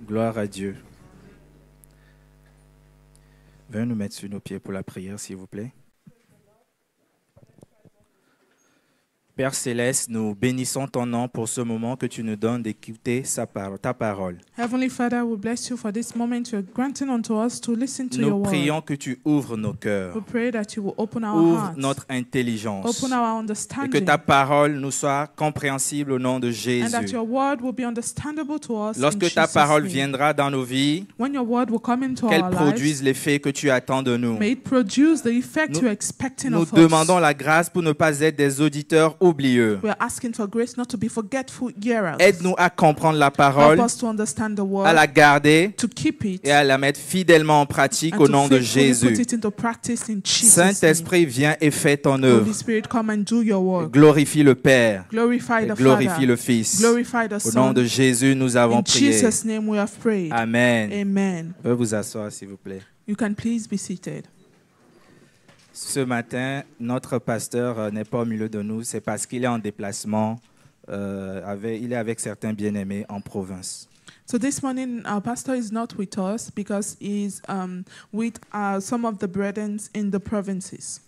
Gloire à Dieu. Veuillez nous mettre sur nos pieds pour la prière, s'il vous plaît. Père Céleste, nous bénissons ton nom pour ce moment que tu nous donnes d'écouter ta parole. Heavenly Father, we bless you for this moment you're granting unto us to listen to your Nous word. prions que tu ouvres nos cœurs, We pray that you will open our ouvre hearts, notre intelligence open our et understanding, que ta parole nous soit compréhensible au nom de and that Jésus. your word will be understandable to us in Lorsque ta Jesus' parole name. viendra dans nos vies, When your word will come into qu'elle our produise lives, l'effet que tu attends de nous. may it produce the effect Nous- you're expecting Nous of demandons us. la grâce pour ne pas être des auditeurs oublieux. We are asking for grace not to be forgetful hearers. Aide-nous à comprendre la Help parole, us to understand the à word, la garder to keep it, et à la mettre fidèlement en pratique and au to nom de faithfully put Jésus. it into practice in Jesus' name. Saint-Esprit, viens et fais ton Holy œuvre. Spirit, come and do your work. Glorifie le Père Glorify et the glorifie Father. le Fils. Glorify the Au nom Son. de Jésus, nous avons In prié. Jesus' name we have prayed. Amen. Amen. Veuillez vous asseoir, s'il vous plaît. You can please be seated. Ce matin, notre pasteur n'est pas au milieu de nous. C'est parce qu'il est en déplacement. Il est avec certains bien-aimés en province. So this morning, our pastor is not with us because he's with some of the brethren in the provinces.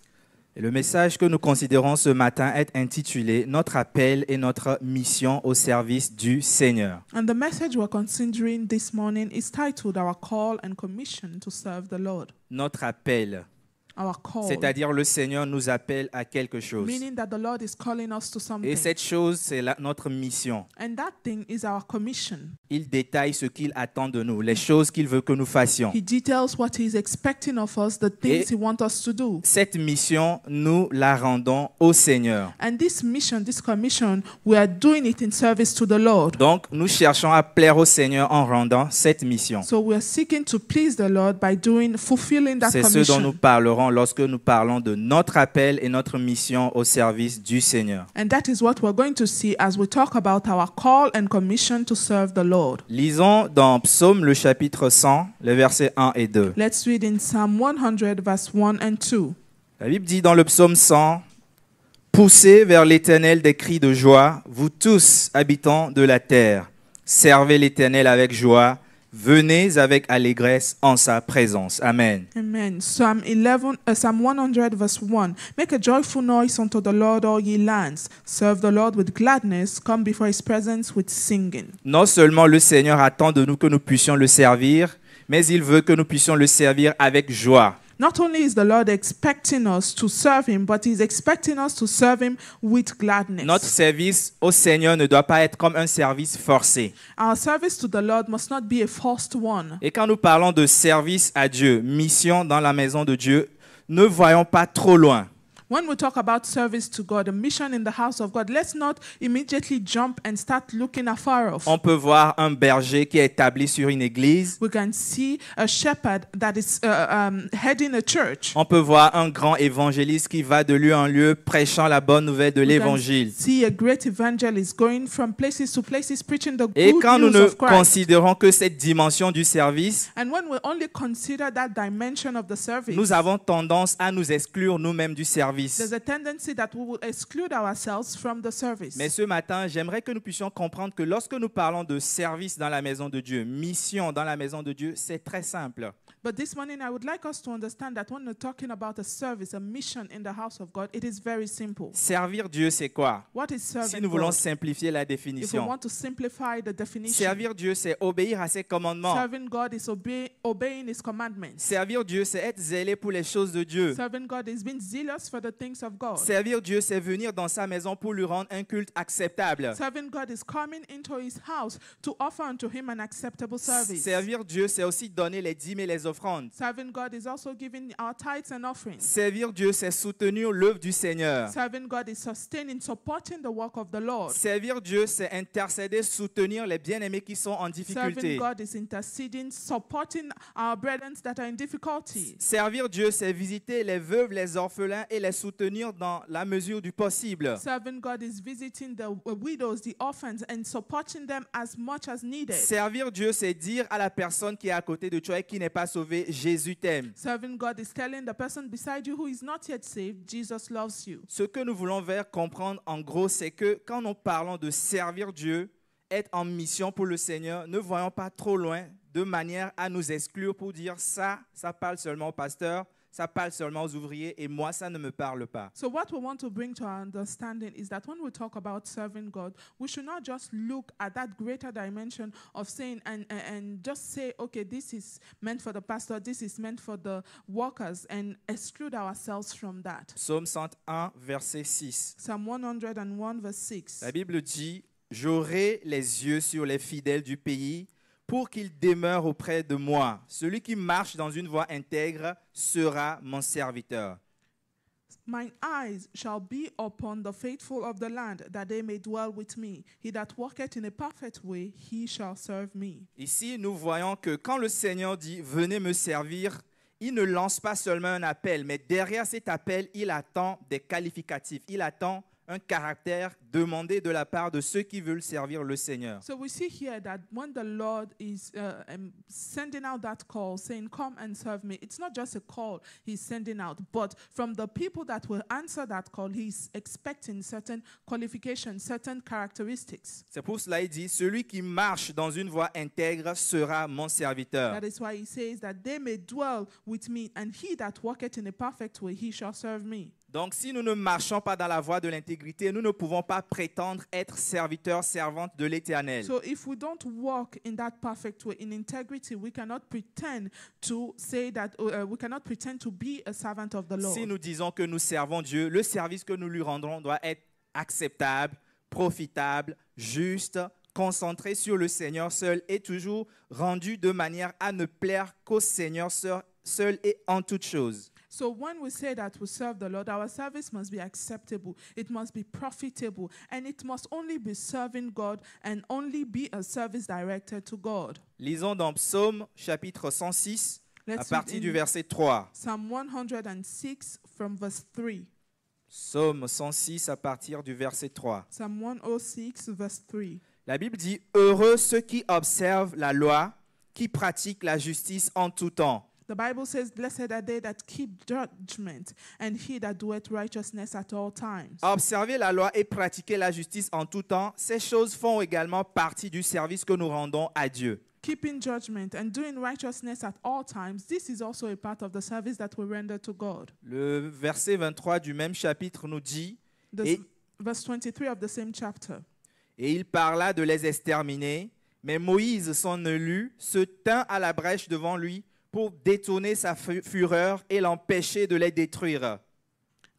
Et le message que nous considérons ce matin est intitulé « Notre appel et notre mission au service du Seigneur ». And the message we're considering this morning is titled Our Call and Commission to Serve the Lord. Notre appel, Our call, c'est-à-dire le Seigneur nous appelle à quelque chose. meaning that the Lord is calling us to Et something. cette chose, c'est notre mission. And that thing is our commission. Il détaille ce qu'il attend de nous, les choses qu'il veut que nous fassions. He details what he's expecting of us, the things Et he wants us to do. cette mission, nous la rendons au Seigneur. And this mission, this commission, we are doing it in service to the Lord. Donc, nous cherchons à plaire au Seigneur en rendant cette mission. So we are seeking to please the Lord by fulfilling that C'est ce dont nous commission. parlerons lorsque nous parlons de notre appel et notre mission au service du Seigneur. And that is what we're going to see as we talk about our call and commission to serve the Lord. Lisons dans Psaume le chapitre 100, les versets 1 et 2. Let's read in Psalm 100, verse 1 and 2. La Bible dit dans le Psaume 100, « Poussez vers l'Éternel des cris de joie, vous tous habitants de la terre. Servez l'Éternel avec joie, venez avec allégresse en sa présence. » Amen. Amen. Psalm 100, verse 1. Make a joyful noise unto the Lord, all ye lands. Serve the Lord with gladness. Come before his presence with singing. Non seulement le Seigneur attend de nous que nous puissions le servir, mais il veut que nous puissions le servir avec joie. Not only is the Lord expecting us to serve him, but he's expecting us to serve him with gladness. Notre service au Seigneur ne doit pas être comme un service forcé. Our service to the Lord must not be a forced one. Et quand nous parlons de service à Dieu, mission dans la maison de Dieu, ne voyons pas trop loin. When we talk about service to God, a mission in the house of God, let's not immediately jump and start looking afar off. On peut voir un berger qui est établi sur une église. We can see a shepherd that is heading a church. On peut voir un grand évangéliste qui va de lieu en lieu prêchant la bonne nouvelle de We can l'évangile. see a great evangelist going from places to places preaching the Et good quand nous news ne of Christ. considérons que cette dimension du service, And when we only consider that dimension of the service, nous avons tendance à nous exclure nous-mêmes du service. there's a tendency that we will exclude ourselves from the service. Mais ce matin, j'aimerais que nous puissions comprendre que lorsque nous parlons de service dans la maison de Dieu, mission dans la maison de Dieu, c'est très simple. But this morning, I would like us to understand that when we're talking about a service, a mission in the house of God, it is very simple. Servir Dieu, c'est quoi? What is Si serving nous voulons God? simplifier la If we définition, want to simplify the definition, servir Dieu, c'est obéir à ses commandements. serving God is obeying his commandments. Servir Dieu, c'est être zélé pour les choses de Dieu. Serving God is being zealous for the things of God. Servir Dieu, c'est venir dans sa maison pour lui rendre un culte acceptable. Serving God is coming into his house to offer unto him an acceptable service. Servir Dieu, c'est aussi donner les dîmes et les offrandes. Serving God is also giving our tithes and offerings. Servir Dieu, c'est soutenir l'œuvre du Seigneur. Serving God is sustaining, supporting the work of the Lord. Servir Dieu, c'est intercéder, soutenir les bien-aimés qui sont en difficulté. Serving God is interceding, supporting our brethren that are in difficulty. Servir Dieu, c'est visiter les veuves, les orphelins et les soutenir dans la mesure du possible. Serving God is visiting the widows, the orphans, and supporting them as much as needed. Servir Dieu, c'est dire à la personne qui est à côté de toi et qui n'est pas sauvée, Jésus t'aime. Serving God is telling the person beside you who is not yet saved, Jesus loves you. Ce que nous voulons faire comprendre en gros, c'est que quand nous parlons de servir Dieu, être en mission pour le Seigneur, ne voyons pas trop loin de manière à nous exclure pour dire ça parle seulement au pasteur, ça parle seulement aux ouvriers et moi, ça ne me parle pas. So what we want to bring to our understanding is that when we talk about serving God, we should not just look at that greater dimension of saying and just say, okay, this is meant for the pastor, this is meant for the workers, and exclude ourselves from that. Psaume 101, verset 6. Psalm 101 verse 6. La Bible dit, « J'aurai les yeux sur les fidèles du pays pour qu'ils demeurent auprès de moi. Celui qui marche dans une voie intègre sera mon serviteur. » Mine eyes shall be upon the faithful of the land, that they may dwell with me. He that walketh in a perfect way, he shall serve me. Ici, nous voyons que quand le Seigneur dit « Venez me servir », il ne lance pas seulement un appel, mais derrière cet appel, il attend des qualificatifs. Il attend un caractère demandé de la part de ceux qui veulent servir le Seigneur. So we see here that when the Lord is sending out that call, saying, come and serve me, it's not just a call he's sending out, but from the people that will answer that call, he's expecting certain qualifications, certain characteristics. C'est pour cela qu'il dit, celui qui marche dans une voie intègre sera mon serviteur. That is why he says that they may dwell with me, and he that walketh in a perfect way, he shall serve me. Donc, si nous ne marchons pas dans la voie de l'intégrité, nous ne pouvons pas prétendre être serviteurs, servantes de l'Éternel. So if we don't walk in that perfect way, in integrity, we cannot pretend to say that, we cannot pretend to be a servant of the Lord. Si nous disons que nous servons Dieu, le service que nous lui rendrons doit être acceptable, profitable, juste, concentré sur le Seigneur seul et toujours rendu de manière à ne plaire qu'au Seigneur seul et en toutes choses. So when we say that we serve the Lord, our service must be acceptable, it must be profitable, and it must only be serving God and only be a service directed to God. Lisons dans Psaume chapitre 106 à Let's partir read du in verset 3. Psalm 106 from verse 3. Psaume 106 à partir du verset 3. Psalm 106 verse 3. La Bible dit « Heureux ceux qui observent la loi, qui pratiquent la justice en tout temps. » The Bible says, blessed are they that keep judgment, and he that doeth righteousness at all times. Observer la loi et pratiquer la justice en tout temps, ces choses font également partie du service que nous rendons à Dieu. Keeping judgment and doing righteousness at all times, this is also a part of the service that we render to God. Le verset 23 du même chapitre nous dit et, Verse 23 of the same chapter. et il parla de les exterminer, mais Moïse, son élu, se tint à la brèche devant lui pour détourner sa fureur et l'empêcher de les détruire.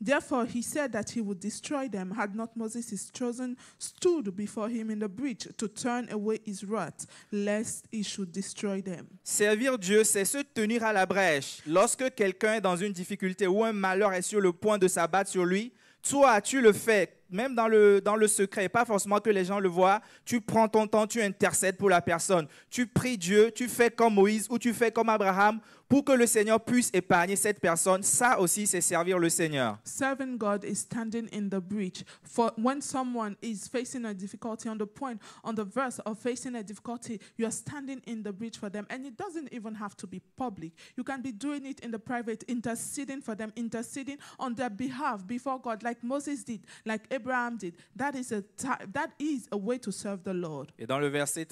Therefore he said that he would destroy them, had not Moses his chosen stood before him in the breach to turn away his wrath, lest he should destroy them. Servir Dieu, c'est se tenir à la brèche. Lorsque quelqu'un est dans une difficulté ou un malheur est sur le point de s'abattre sur lui, toi, tu le fais, même dans le secret, pas forcément que les gens le voient. Tu prends ton temps, tu intercèdes pour la personne. Tu pries Dieu, tu fais comme Moïse ou tu fais comme Abraham pour que le Seigneur puisse épargner cette personne. Ça aussi, c'est servir le Seigneur. Serving God is standing in the breach. For when someone is facing a difficulty on the verse of facing a difficulty, you are standing in the breach for them. And it doesn't even have to be public. You can be doing it in the private, interceding for them, interceding on their behalf before God, like Moses did, like Abraham did. That is a way to serve the Lord. Et dans les versets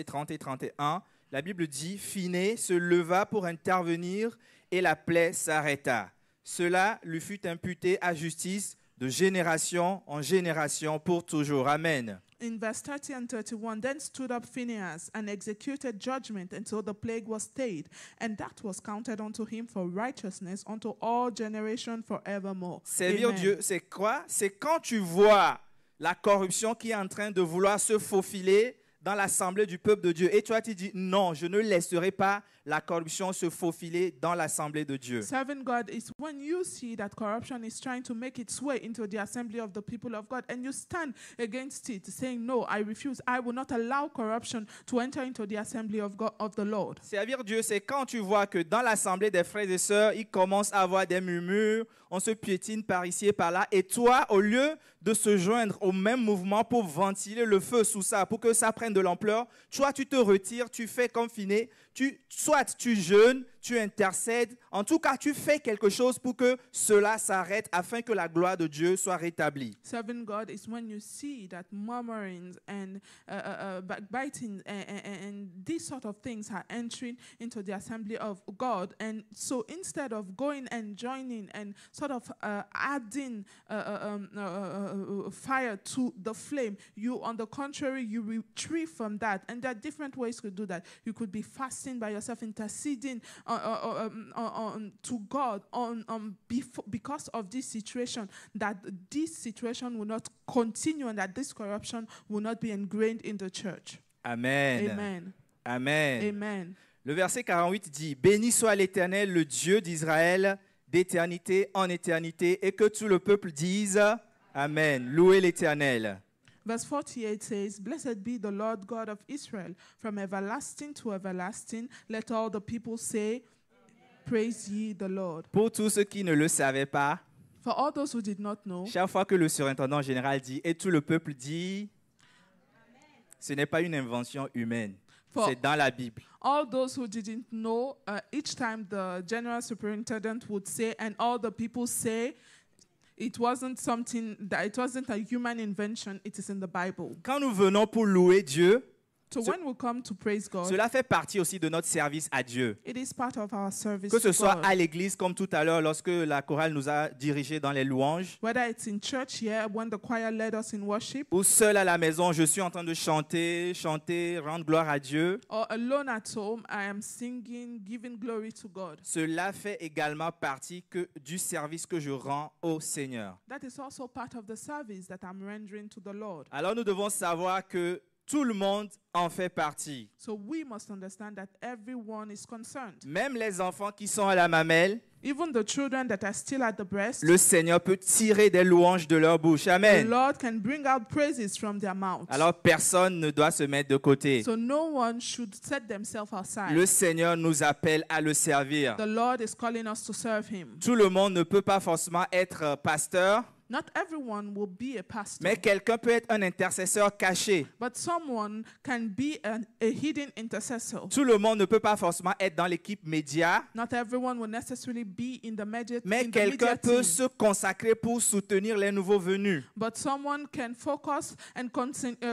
30 et 31, la Bible dit « Phiné se leva pour intervenir et la plaie s'arrêta. Cela lui fut imputé à justice de génération en génération pour toujours. Amen. » In verse 30 and 31, then stood up Phinehas and executed judgment until the plague was stayed, and that was counted unto him for righteousness unto all generation forevermore. Servir Amen. Dieu, c'est quoi? C'est quand tu vois la corruption qui est en train de vouloir se faufiler dans l'assemblée du peuple de Dieu. Et toi, tu dis, non, je ne laisserai pas la corruption se faufiler dans l'assemblée de Dieu. Serving God is when you see that corruption is trying to make its way into the assembly of the people of God, and you stand against it, saying, no, I refuse. I will not allow corruption to enter into the assembly of God, of the Lord. Servir Dieu, c'est quand tu vois que dans l'assemblée des frères et sœurs, il commence à avoir des murmures, on se piétine par ici et par là, et toi, au lieu de se joindre au même mouvement pour ventiler le feu sous ça, pour que ça prenne de l'ampleur, toi, tu te retires, tu fais comme Phiné, soit tu jeûnes, tu intercèdes, en tout cas, tu fais quelque chose pour que cela s'arrête afin que la gloire de Dieu soit rétablie. Serving God is when you see that murmurings and backbiting and these sort of things are entering into the assembly of God. And so instead of going and joining and sort of adding fire to the flame, you, on the contrary, you retreat from that. And there are different ways to do that. You could be fasting by yourself, interceding to God because of this situation, that this situation will not continue and that this corruption will not be ingrained in the church. Amen. Amen. Amen. Amen. Le verset 48 dit, « Béni soit l'Éternel, le Dieu d'Israël, d'éternité en éternité, et que tout le peuple dise, Amen. Louez l'Éternel. » Verse 48 says, Blessed be the Lord God of Israel, from everlasting to everlasting. Let all the people say, Praise ye the Lord. Pour tous ceux qui ne le savaient pas, For all those who did not know, chaque fois que le surintendant général dit « et tout le peuple dit », ce n'est pas une invention humaine, For c'est dans la Bible. all those who didn't know, each time the general superintendent would say, and all the people say, it wasn't a human invention, it is in the Bible. Quand nous venons pour louer Dieu, So when we come to praise God, cela fait partie aussi de notre service à Dieu. it is part of our service Que ce to soit God. à l'église, comme tout à l'heure, lorsque la chorale nous a dirigés dans les louanges, Whether it's in church here, when the choir led us in worship, ou seul à la maison, je suis en train de chanter, rendre gloire à Dieu. or alone at home, I am singing, giving glory to God. Cela fait également partie du service que je rends au Seigneur. That is also part of the service that I'm rendering to the Lord. Alors nous devons savoir que tout le monde en fait partie. So we must understand that everyone is concerned. Même les enfants qui sont à la mamelle, Even the children that are still at the breast, le Seigneur peut tirer des louanges de leur bouche. the Amen. Lord can bring out praises from their mouth. Alors personne ne doit se mettre de côté. So no one should set themselves aside. Le Seigneur nous appelle à le servir. The Lord is calling us to serve Him. Tout le monde ne peut pas forcément être pasteur, Not everyone will be a pastor, mais quelqu'un peut être un intercesseur caché. but someone can be a hidden intercessor. Tout le monde ne peut pas forcément être dans l'équipe média, Not everyone will necessarily be in the media, mais in the quelqu'un media peut team, se consacrer pour soutenir les nouveaux venus. but someone can focus and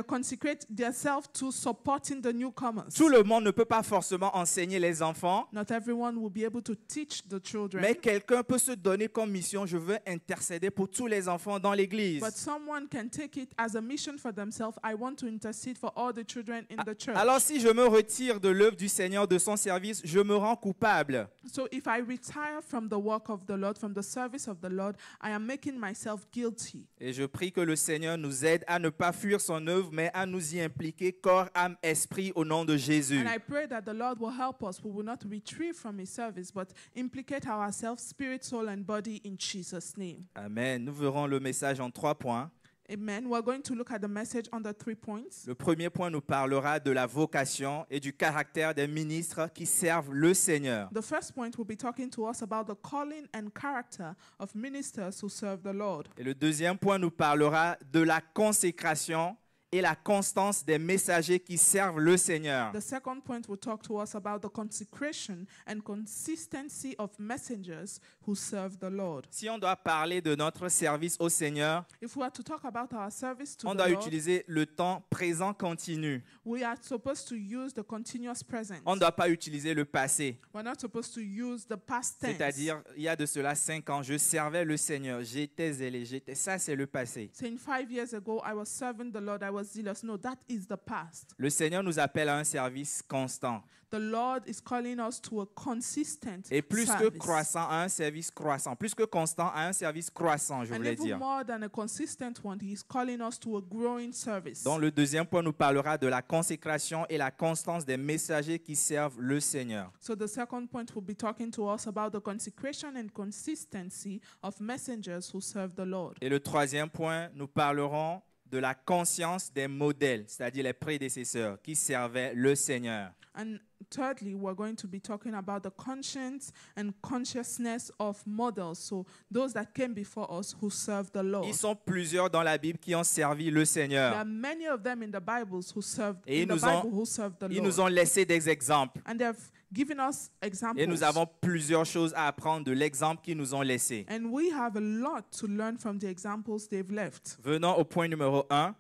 consecrate themselves to supporting the newcomers. Tout le monde ne peut pas forcément enseigner les enfants, Not everyone will be able to teach the children, mais quelqu'un peut se donner comme mission, je veux intercéder pour tous les enfants dans l'église. but someone can take it as a mission for themselves. I want to intercede for all the children in the church. Alors si je me retire de l'œuvre du Seigneur, de son service, je me rends coupable. So if I retire from the work of the Lord, from the service of the Lord, I am making myself guilty. Et je prie que le Seigneur nous aide à ne pas fuir son œuvre, mais à nous y impliquer corps, âme, esprit au nom de Jésus. And I pray that the Lord will help us. We will not retreat from His service, but implicate ourselves, spirit, soul, and body in Jesus' name. Amen. Nous verrons le message en 3 points. Amen. We're going to look at the message under 3 points. Le premier point nous parlera de la vocation et du caractère des ministres qui servent le Seigneur. The first point will be talking to us about the calling and character of ministers who serve the Lord. Et le deuxième point nous parlera de la consécration et la constance des messagers qui servent le Seigneur. The second point will talk to us about the consecration and consistency of messengers who serve the Lord. Si on doit parler de notre service au Seigneur, If we are to talk about our service to on the doit Lord, utiliser le temps présent continu. we are supposed to use the continuous present. On ne doit pas utiliser le passé. We're not supposed to use the past tense. C'est-à-dire, il y a de cela 5 ans, je servais le Seigneur, j'étais zélé, ça c'est le passé. Saying 5 years ago, I was serving the Lord, I was zealous. No, that is the past. Le Seigneur nous appelle à un service constant. The Lord is calling us to a consistent Et plus que service. croissant, à un service croissant. Plus que constant, à un service croissant, je And voulais even dire. more than a consistent one, He is calling us to a growing service. Donc le deuxième point nous parlera de la consécration et la constance des messagers qui servent le Seigneur. So the second point will be talking to us about the consecration and consistency of messengers who serve the Lord. Et le troisième point, nous parlerons de la conscience des modèles, c'est-à-dire les prédécesseurs qui servaient le Seigneur. And thirdly, we're going to be talking about the conscience and consciousness of models. So those that came before us who served the Lord. Ils sont plusieurs dans la Bible qui ont servi le There Seigneur. are many of them in the Bibles who served Et in the ils nous ont- Bible who served the Ils nous Lord. ont laissé des exemples. And they've giving us examples. Et nous avons plusieurs choses à apprendre de l'exemple qu'ils nous ont laissé. And we have a lot to learn from the examples they've left. Venons au point numéro 1,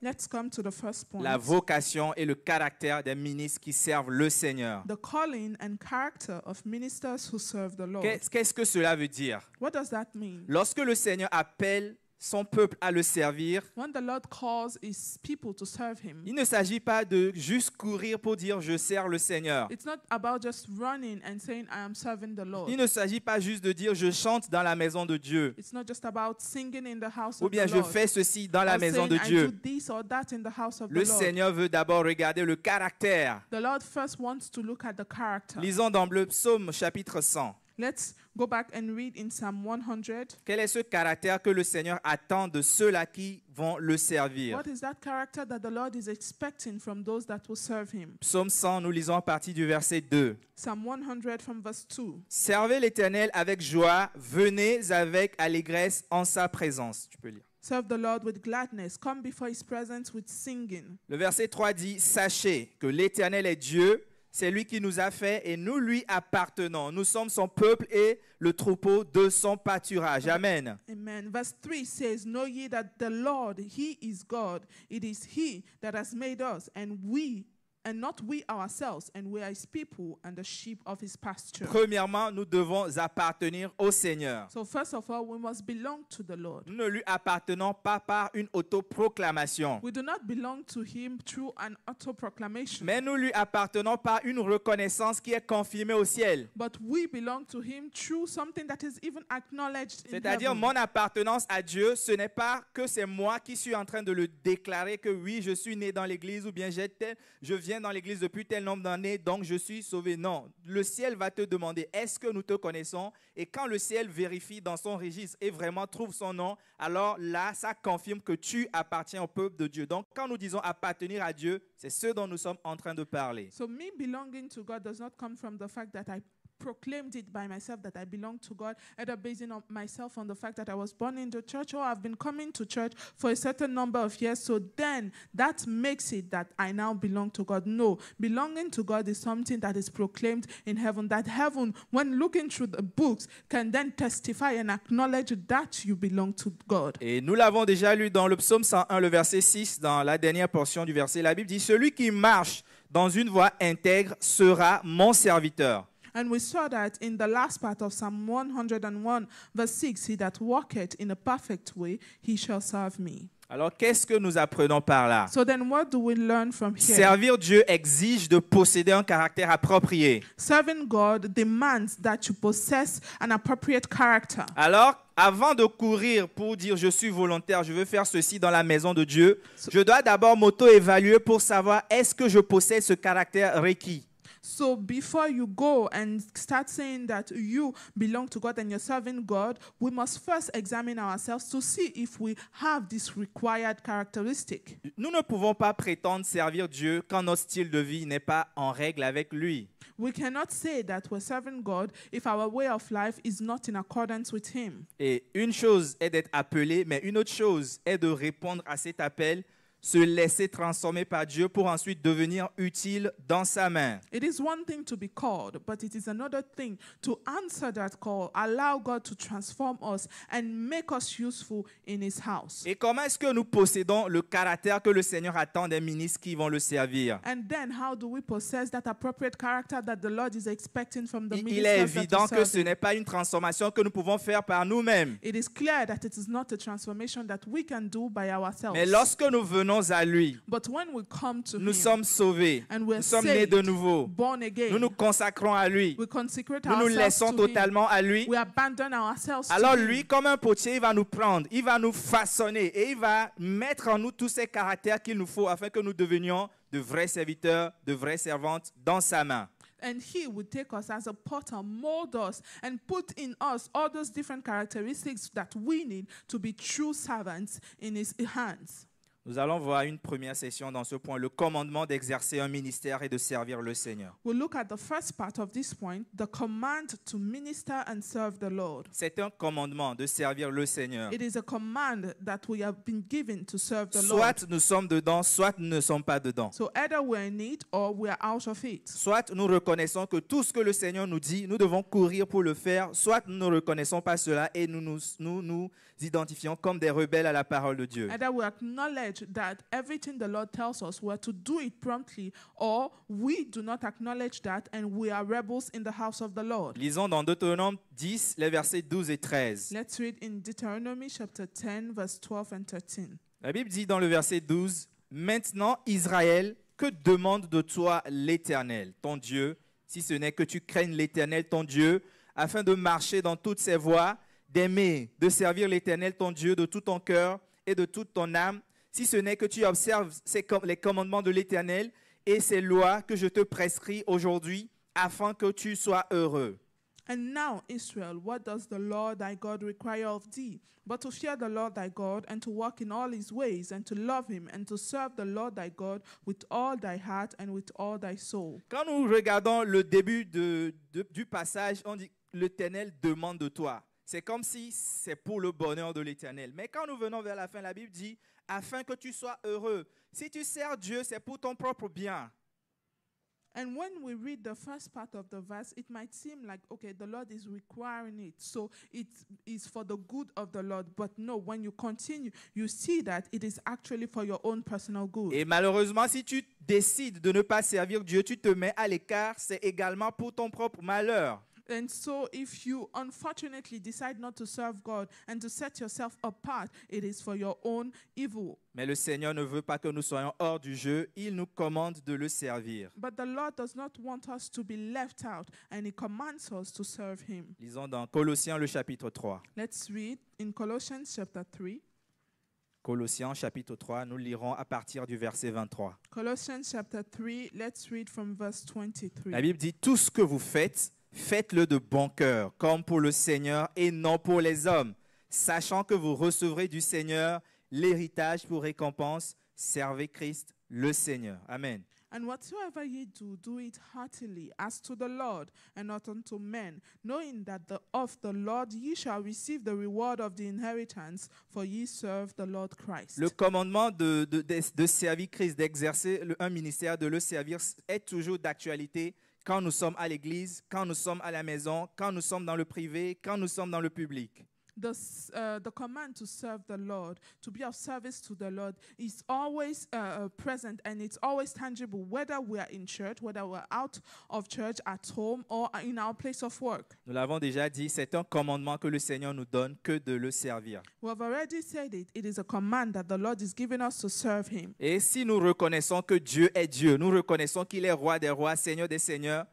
Let's come to the first point. la vocation et le caractère des ministres qui servent le Seigneur. The calling and character of ministers who serve the Lord. Qu'est-ce que cela veut dire? What does that mean? Lorsque le Seigneur appelle son peuple à le servir, When the Lord calls his people to serve him, il ne s'agit pas de juste courir pour dire je sers le Seigneur. it's not about just running and saying, I am serving the Lord. Il ne s'agit pas juste de dire je chante dans la maison de Dieu It's not just about singing in the house ou of bien the je Lord. fais ceci dans la Or maison saying, de I do Dieu. this or that in the house of Le the Lord. Seigneur veut d'abord regarder le caractère. The Lord first wants to look at the character. Lisons dans le psaume chapitre 100. Let's go back and read in Psalm 100. Quel est ce caractère que le Seigneur attend de ceux-là qui vont le servir? What is that character that the Lord is expecting from those that will serve him? Psaume 100, nous lisons à partir du verset 2. Psalm 100 from verse 2. Servez l'Éternel avec joie, venez avec allégresse en sa présence. Tu peux lire. Serve the Lord with gladness. Come before his presence with singing. Le verset 3 dit, sachez que l'Éternel est Dieu, c'est lui qui nous a fait et nous lui appartenons. Nous sommes son peuple et le troupeau de son pâturage. Amen. Amen. Verse 3 says, Know ye that the Lord, he is God. It is he that has made us, and not we ourselves, and we are his people and the sheep of his pasture. Premièrement, nous devons appartenir au Seigneur. So first of all, we must belong to the Lord. Nous ne lui appartenons pas par une autoproclamation, We do not belong to him through an auto-proclamation, mais nous lui appartenons par une reconnaissance qui est confirmée au ciel. but we belong to him through something that is even acknowledged in C'est-à-dire, heaven. mon appartenance à Dieu, ce n'est pas que c'est moi qui suis en train de le déclarer que oui, je suis né dans l'église ou bien je viens dans l'église depuis tel nombre d'années, donc je suis sauvé. Non, le ciel va te demander, est-ce que nous te connaissons? Et quand le ciel vérifie dans son registre et vraiment trouve son nom, alors là, ça confirme que tu appartiens au peuple de Dieu. Donc, quand nous disons appartenir à Dieu, c'est ce dont nous sommes en train de parler. So me belonging to God does not come from the fact that I proclaimed it by myself that I belong to God, either basing on myself on the fact that I was born in the church or I've been coming to church for a certain number of years. So then that makes it that I now belong to God. No, belonging to God is something that is proclaimed in heaven, that heaven, when looking through the books, can then testify and acknowledge that you belong to God. Et nous l'avons déjà lu dans le psaume 101, le verset 6, dans la dernière portion du verset. La Bible dit, celui qui marche dans une voie intègre sera mon serviteur. And we saw that in the last part of Psalm 101, verse 6, he that walketh in a perfect way, he shall serve me. Alors, qu'est-ce que nous apprenons par là? So then what do we learn from here? Servir Dieu exige de posséder un caractère approprié. Serving God demands that you possess an appropriate character. Alors, avant de courir pour dire je suis volontaire, je veux faire ceci dans la maison de Dieu, je dois d'abord m'auto-évaluer pour savoir est-ce que je possède ce caractère requis. So before you go and start saying that you belong to God and you're serving God, we must first examine ourselves to see if we have this required characteristic. Nous ne pouvons pas prétendre servir Dieu quand notre style de vie n'est pas en règle avec lui. We cannot say that we're serving God if our way of life is not in accordance with him. Et une chose est d'être appelé, mais une autre chose est de répondre à cet appel, se laisser transformer par Dieu pour ensuite devenir utile dans sa main. It is one thing to be called, but it is another thing to answer that call, allow God to transform us and make us useful in his house. Et comment est-ce que nous possédons le caractère que le Seigneur attend des ministres qui vont le servir? And then how do we possess that appropriate character that the Lord is expecting from the Il est ministers that évident we que serve ce him? n'est pas une transformation que nous pouvons faire par nous-mêmes. It is clear that it is not a transformation that we can do by ourselves. Mais lorsque nous venons à lui, But when we come to nous him sommes sauvés, and we're nous sommes nés saved, de nouveau, born nous again, nous consacrons à lui, we consecrate nous nous ourselves laissons to him. totalement à lui. We abandon ourselves Alors to him. lui, comme un potier, il va nous prendre, il va nous façonner et il va mettre en nous tous ces caractères qu'il nous faut afin que nous devenions de vrais serviteurs, de vraies servantes dans sa main. And he would take us as a potter, mold us, and put in us all those different characteristics that we need to be true servants in his hands. Nous allons voir une première session dans ce point, le commandement d'exercer un ministère et de servir le Seigneur. We'll look at the first part of this point, the command to minister and serve the Lord. C'est un commandement de servir le Seigneur. It is a command that we have been given to serve the Lord. Soit nous sommes dedans, soit nous ne sommes pas dedans. So either we're in it or we're out of it. Soit nous reconnaissons que tout ce que le Seigneur nous dit, nous devons courir pour le faire, soit nous ne reconnaissons pas cela et nous identifions comme des rebelles à la parole de Dieu. Either we acknowledge that everything the Lord tells us, we're to do it promptly, or we do not acknowledge that and we are rebels in the house of the Lord. Lisons dans Deutéronome 10, les versets 12 et 13. Let's read in Deuteronomy chapter 10, verse 12 and 13. La Bible dit dans le verset 12, « Maintenant, Israël, que demande de toi l'Éternel, ton Dieu, si ce n'est que tu craignes l'Éternel, ton Dieu, afin de marcher dans toutes ses voies, d'aimer, de servir l'Éternel, ton Dieu, de tout ton cœur et de toute ton âme, si ce n'est que tu observes les commandements de l'Éternel et ses lois que je te prescris aujourd'hui, afin que tu sois heureux. » And now, Israel, what does the Lord thy God require of thee? But to fear the Lord thy God, and to walk in all his ways, and to love him, and to serve the Lord thy God with all thy heart and with all thy soul. Quand nous regardons le début du passage, on dit « L'Éternel demande de toi ». C'est comme si c'est pour le bonheur de l'Éternel. Mais quand nous venons vers la fin, la Bible dit « Afin que tu sois heureux ». Si tu sers Dieu, c'est pour ton propre bien. And when we read the first part of the verse, it might seem like, okay, the Lord is requiring it, so it is for the good of the Lord. But no, when you continue, you see that it is actually for your own personal good. Et malheureusement, si tu décides de ne pas servir Dieu, tu te mets à l'écart, c'est également pour ton propre malheur. And so if you unfortunately decide not to serve God and to set yourself apart, it is for your own evil. Mais le Seigneur ne veut pas que nous soyons hors du jeu, il nous commande de le servir. But the Lord does not want us to be left out, and he commands us to serve him. Lisons dans Colossiens le chapitre 3. Let's read in Colossians chapter 3. Colossiens chapitre 3, nous lirons à partir du verset 23. Colossians chapter 3, let's read from verse 23. La Bible dit, tout ce que vous faites, faites-le de bon cœur, comme pour le Seigneur et non pour les hommes, sachant que vous recevrez du Seigneur l'héritage pour récompense. Servez Christ, le Seigneur. Amen. And whatsoever ye do, do it heartily, as to the Lord, and not unto men, knowing that of the Lord ye shall receive the reward of the inheritance, for ye serve the Lord Christ. Le commandement de servir Christ, d'exercer un ministère, de le servir, est toujours d'actualité quand nous sommes à l'église, quand nous sommes à la maison, quand nous sommes dans le privé, quand nous sommes dans le public. The command to serve the Lord, to be of service to the Lord, is always present, and it's always tangible, whether we are in church, whether we're out of church, at home, or in our place of work. Nous l'avons déjà dit, c'est un commandement que le Seigneur nous donne que de le servir. We have already said it. It is a command that the Lord is giving us to serve him. Et si nous reconnaissons que Dieu est Dieu, nous reconnaissons qu'il est roi des rois, Seigneur des seigneurs,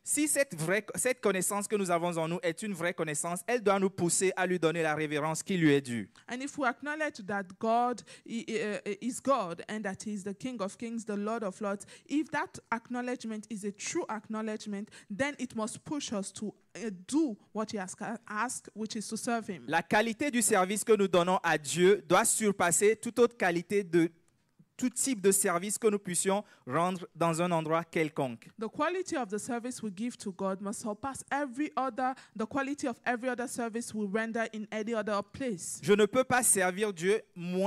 si cette connaissance que nous avons en nous est une vraie connaissance, elle doit nous pousser à lui donner la révérence qui lui est due. And if we acknowledge that God is God and that he is the King of Kings, the Lord of Lords, if that acknowledgement is a true acknowledgement, then it must push us to do what he has asked, which is to serve him. La qualité du service que nous donnons à Dieu doit surpasser toute autre qualité de tout type de service que nous puissions rendre dans un endroit quelconque. The quality of the service we give to God must surpass the quality of every other service we render in any other place. Je ne peux pas servir Dieu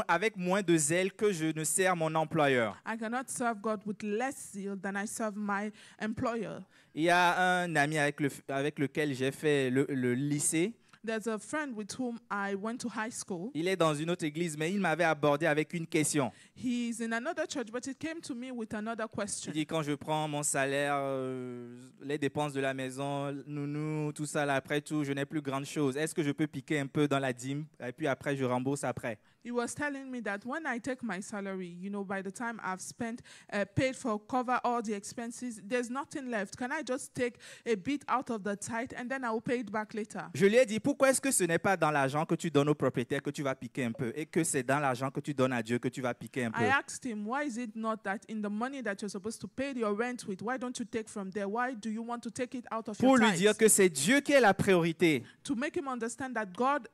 avec moins de zèle que je ne sers mon employeur. I cannot serve God with less zeal than I serve my employer. Il y a un ami avec lequel j'ai fait le lycée. There's a friend with whom I went to high school. Il est dans une autre église, mais il m'avait abordé avec une question. He's in another church, but it came to me with another question. Il dit, quand je prends mon salaire, les dépenses de la maison, nounou, tout ça, là, après tout, je n'ai plus grande chose. Est-ce que je peux piquer un peu dans la dîme et puis après, je rembourse après? He was telling me that when I take my salary, by the time I've spent, paid for, cover all the expenses, there's nothing left. Can I just take a bit out of the tithe and then I will pay it back later? Je lui ai dit, pourquoi est-ce que ce n'est pas dans l'argent que tu donnes au propriétaire que tu vas piquer un peu et que c'est dans l'argent que tu donnes à Dieu que tu vas piquer un peu? I asked him, why is it not that in the money that you're supposed to pay your rent with, why don't you take from there? Why do you want to take it out of Pour your lui tithes? dire que c'est Dieu qui est la priorité. To make him understand that God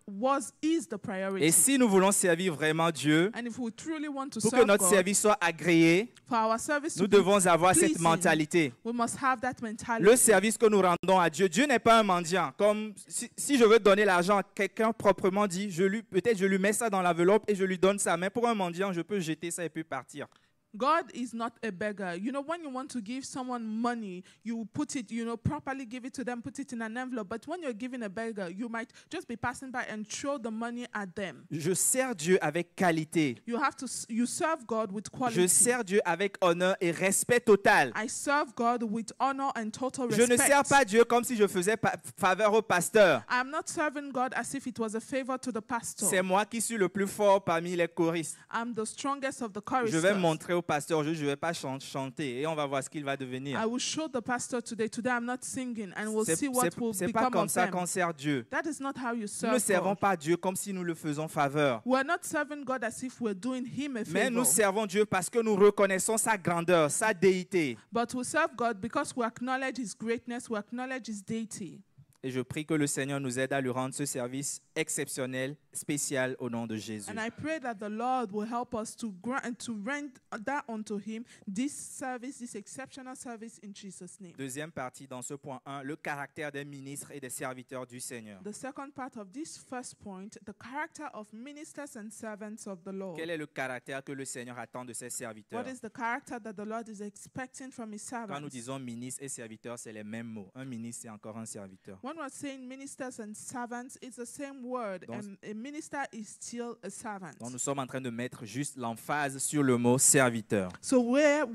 is the priority. Et si nous voulons servir servir vraiment Dieu, And if we truly want to pour que serve notre God, service soit agréé, for our service nous to be devons avoir cette pleasing, mentalité. we must have that mentality. Le service que nous rendons à Dieu, Dieu n'est pas un mendiant. Comme si je veux donner l'argent à quelqu'un proprement dit, peut-être je lui mets ça dans l'enveloppe et je lui donne ça. Mais pour un mendiant, je peux jeter ça et puis partir. God is not a beggar. You know, when you want to give someone money, you put it, properly give it to them, put it in an envelope. But when you're giving a beggar, you might just be passing by and throw the money at them. Je sers Dieu avec qualité. You serve God with quality. Je sers Dieu avec honneur et respect total. I serve God with honor and total Je respect. ne sers pas Dieu comme si je faisais faveur au pasteur. I'm not serving God as if it was a favor to the pastor. C'est moi qui suis le plus fort parmi les choristes. I'm the strongest of the Je choristers. vais montrer au pasteur, je ne vais pas chanter et on va voir ce qu'il va devenir. I will show the pastor today. Today I'm not singing, and we'll see what will C'est pas become comme of ça them. qu'on sert Dieu. That is not how you Nous ne serve servons God. pas Dieu comme si nous le faisons faveur. We're not serving God as if we're doing Him a Mais nous favor. servons Dieu parce que nous reconnaissons sa grandeur, sa déité. But we serve God because we acknowledge His greatness, we acknowledge His deity. Et je prie que le Seigneur nous aide à lui rendre ce service exceptionnel, spécial au nom de Jésus. And I pray that the Lord will help us to grant and to render that unto Him, this service, this exceptional service in Jesus' name. Deuxième partie dans ce point 1, le caractère des ministres et des serviteurs du Seigneur. The second part of this first point, the character of ministers and servants of the Lord. Quel est le caractère que le Seigneur attend de ses serviteurs? What is the character that the Lord is expecting from His Quand nous servants? disons ministre et serviteur, c'est les mêmes mots. Un ministre, c'est encore un serviteur. When we're saying ministers and servants, it's the same word. Donc- And a minister is still a servant. Donc nous sommes en train de mettre juste l'emphase sur le mot serviteur. So we're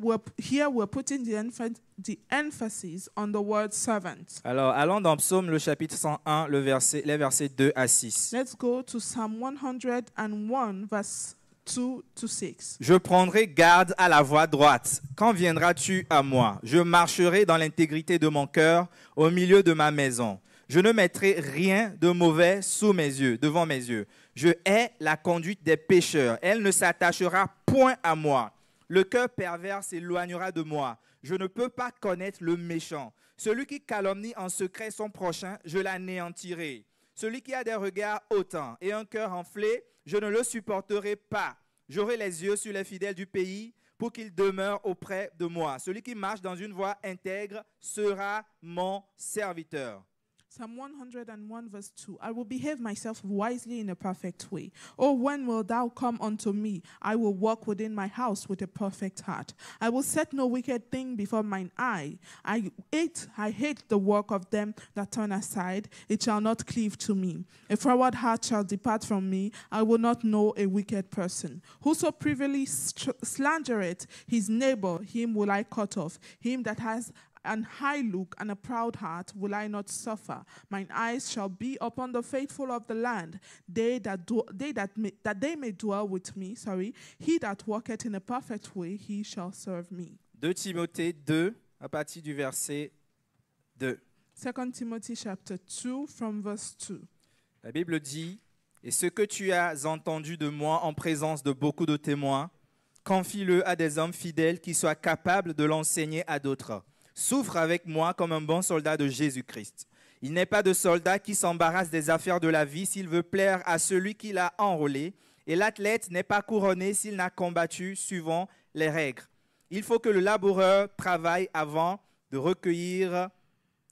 putting the emphasis on the word servant. Alors, allons dans Psaume, le chapitre 101, les versets 2 à 6. Let's go to Psalm 101, verse 2 to 6. Je prendrai garde à la voie droite. Quand viendras-tu à moi? Je marcherai dans l'intégrité de mon cœur au milieu de ma maison. Je ne mettrai rien de mauvais devant mes yeux. Je hais la conduite des pécheurs. Elle ne s'attachera point à moi. Le cœur pervers s'éloignera de moi. Je ne peux pas connaître le méchant. Celui qui calomnie en secret son prochain, je l'anéantirai. Celui qui a des regards hautains et un cœur enflé, je ne le supporterai pas. J'aurai les yeux sur les fidèles du pays pour qu'ils demeurent auprès de moi. Celui qui marche dans une voie intègre sera mon serviteur. Psalm 101 verse 2. I will behave myself wisely in a perfect way. Oh, when wilt thou come unto me? I will walk within my house with a perfect heart. I will set no wicked thing before mine eye. I hate the work of them that turn aside. It shall not cleave to me. A froward heart shall depart from me. I will not know a wicked person. Whoso privily slandereth his neighbor, him will I cut off. Him that has an high look and a proud heart will I not suffer. Mine eyes shall be upon the faithful of the land, that they may dwell with me. He that walketh in a perfect way, he shall serve me. 2 Timothée 2, à partir du verset 2. 2 Timothy chapter 2 from verse 2. La Bible dit, « Et ce que tu as entendu de moi en présence de beaucoup de témoins, confie-le à des hommes fidèles qui soient capables de l'enseigner à d'autres. Souffre avec moi comme un bon soldat de Jésus-Christ. Il n'est pas de soldat qui s'embarrasse des affaires de la vie s'il veut plaire à celui qui l'a enrôlé, et l'athlète n'est pas couronné s'il n'a combattu suivant les règles. Il faut que le laboureur travaille avant de recueillir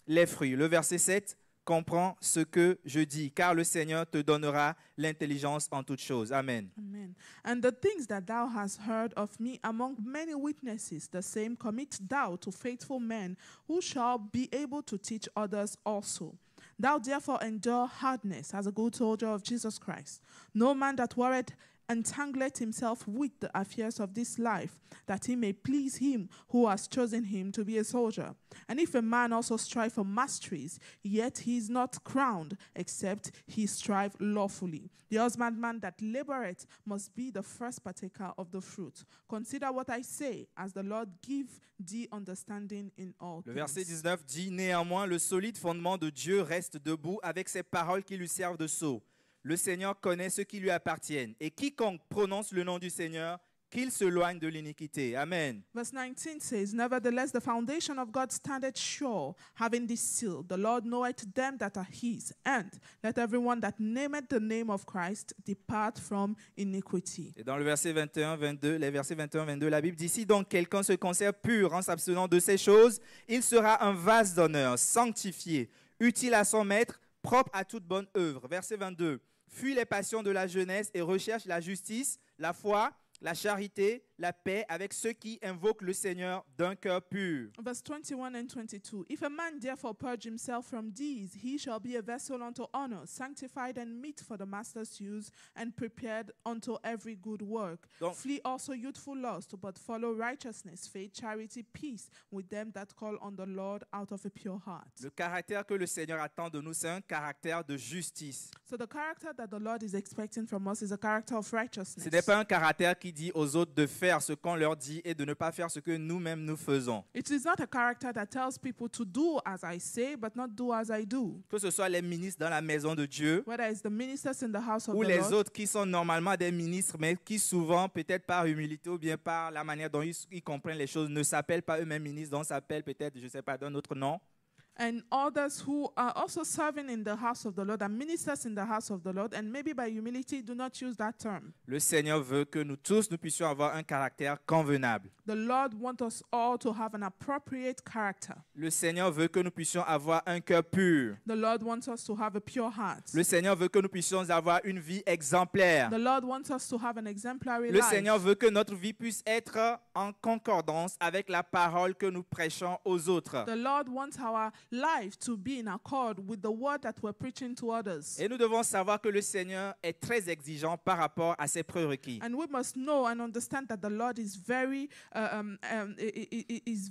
les fruits. » Le verset 7 comprend ce que je dis, car le Seigneur te donnera l'intelligence en toutes choses. Amen. Amen. And the things that thou hast heard of me among many witnesses, the same commit thou to faithful men, who shall be able to teach others also. Thou therefore endure hardness as a good soldier of Jesus Christ. No man that warreth entangleth himself with the affairs of this life, that he may please him who has chosen him to be a soldier. And if a man also strive for masteries, yet he is not crowned, except he strive lawfully. The husbandman that laboureth must be the first partaker of the fruit. Consider what I say, as the Lord give thee understanding in all Le things. verset 19 dit, « Néanmoins, le solide fondement de Dieu reste debout avec ses paroles qui lui servent de sceau. Le Seigneur connaît ceux qui lui appartiennent, et quiconque prononce le nom du Seigneur qu'il s'éloigne de l'iniquité. Amen. Verse 19 says, Nevertheless, the foundation of God standeth sure, having this seal, the Lord knoweth them that are his, and let everyone that nameth the name of Christ depart from iniquity. Et dans le verset 21-22, les versets 21-22, la Bible dit, si donc quelqu'un se conserve pur en s'abstenant de ces choses, il sera un vase d'honneur, sanctifié, utile à son maître, propre à toute bonne œuvre. Verset 22, fuis les passions de la jeunesse et recherche la justice, la foi, la charité, la paix avec ceux qui invoquent le Seigneur d'un cœur pur. Verse 21 and 22. If a man therefore purge himself from these, he shall be a vessel unto honor, sanctified and meet for the master's use, and prepared unto every good work. Donc, Flee also youthful lust, but follow righteousness, faith, charity, peace with them that call on the Lord out of a pure heart. le caractère que le Seigneur attend de nous, c'est un caractère de justice. So the character that the Lord is expecting from us is a character of righteousness. Ce n'est pas un caractère qui dit aux autres de faire ce qu'on leur dit et de ne pas faire ce que nous-mêmes nous faisons. It is not a character that tells people to do as I say, but not do as I do. Que ce soit les ministres dans la maison de Dieu Whether it's the ministers in the house of ou the les Lord, autres qui sont normalement des ministres, mais qui souvent, peut-être par humilité ou bien par la manière dont ils comprennent les choses, ne s'appellent pas eux-mêmes ministres, donc s'appellent peut-être, je ne sais pas, d'un autre nom. and others who are also serving in the house of the Lord and ministers in the house of the Lord, and maybe by humility do not use that term. Le Seigneur veut que nous tous, nous puissions avoir un caractère convenable. The Lord wants us all to have an appropriate character. Le Seigneur veut que nous puissions avoir un cœur pur. The Lord wants us to have a pure heart. Le Seigneur veut que nous puissions avoir une vie exemplaire. The Lord wants us to have an exemplary Le life. Seigneur veut que notre vie puisse être en concordance avec la parole que nous prêchons aux autres. The Lord wants our life to be in accord with the word that we're preaching to others. Et nous devons savoir que le Seigneur est très exigeant par rapport à ses prérequis. And we must know and understand that the Lord is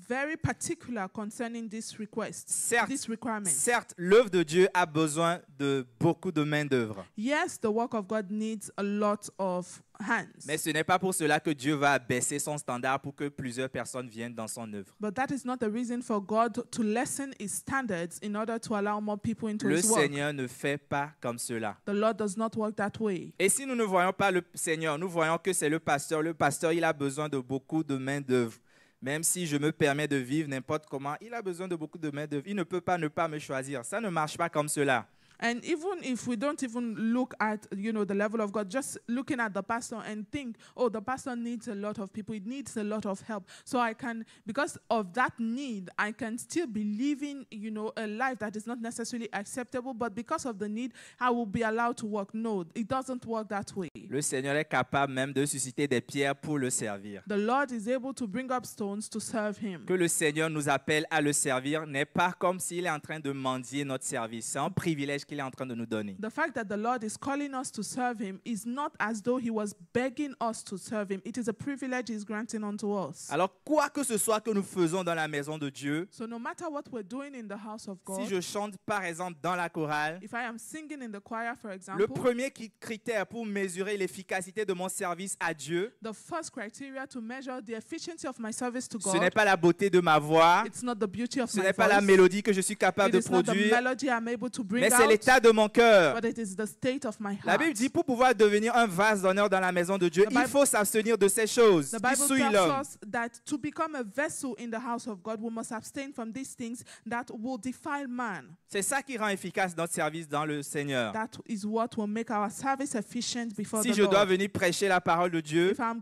very particular concerning this request, this requirement. Certes, l'œuvre de Dieu a besoin de beaucoup de main-d'œuvre. Yes, the work of God needs a lot of hands. Mais ce n'est pas pour cela que Dieu va baisser son standard pour que plusieurs personnes viennent dans son œuvre. But that is not the reason for God to lessen his standards in order to allow more people into Le his work. Seigneur ne fait pas comme cela. The Lord does not work that way. Et si nous ne voyons pas le Seigneur, nous voyons que c'est le pasteur. Le pasteur, il a besoin de beaucoup de main-d'œuvre. Même si je me permets de vivre n'importe comment, il a besoin de beaucoup de main-d'œuvre. Il ne peut pas ne pas me choisir. Ça ne marche pas comme cela. And even if we don't even look at, the level of God, just looking at the pastor and think, oh, the pastor needs a lot of people, it needs a lot of help. So I can, because of that need, I can still be living, a life that is not necessarily acceptable, but because of the need, I will be allowed to work. No, it doesn't work that way. Le Seigneur est capable même de susciter des pierres pour le servir. The Lord is able to bring up stones to serve him. Que le Seigneur nous appelle à le servir n'est pas comme s'il est en train de mendier notre service. C'est un privilège qu'il est en train de nous donner. The fact that the Lord is calling us to serve him is not as though he was begging us to serve him. It is a privilege he's granting unto us. Alors, quoi que ce soit que nous faisons dans la maison de Dieu, So no matter what we're doing in the house of God, si je chante par exemple dans la chorale, if I am singing in the choir, for le example, premier critère pour mesurer l'efficacité de mon service à Dieu, the first criteria to measure the efficiency of my service to ce n'est God, pas la beauté de ma voix, it's not the beauty of ce my n'est pas la voice, mélodie que je suis it capable de is not the produire, melody I'm able to bring mais c'est out, l'état de mon cœur. but it is the state of my La heart. Bible dit, pour pouvoir devenir un vase d'honneur dans la maison de Dieu, The il Bible- faut s'abstenir de ces choses The qui Bible souillent tells l'homme. us that to become a vessel in the house of God, we must abstain from these things that will defile man. C'est ça qui rend efficace notre service dans le Seigneur. That is what will make our service efficient before Si the je dois Lord. venir prêcher la parole de Dieu, If I'm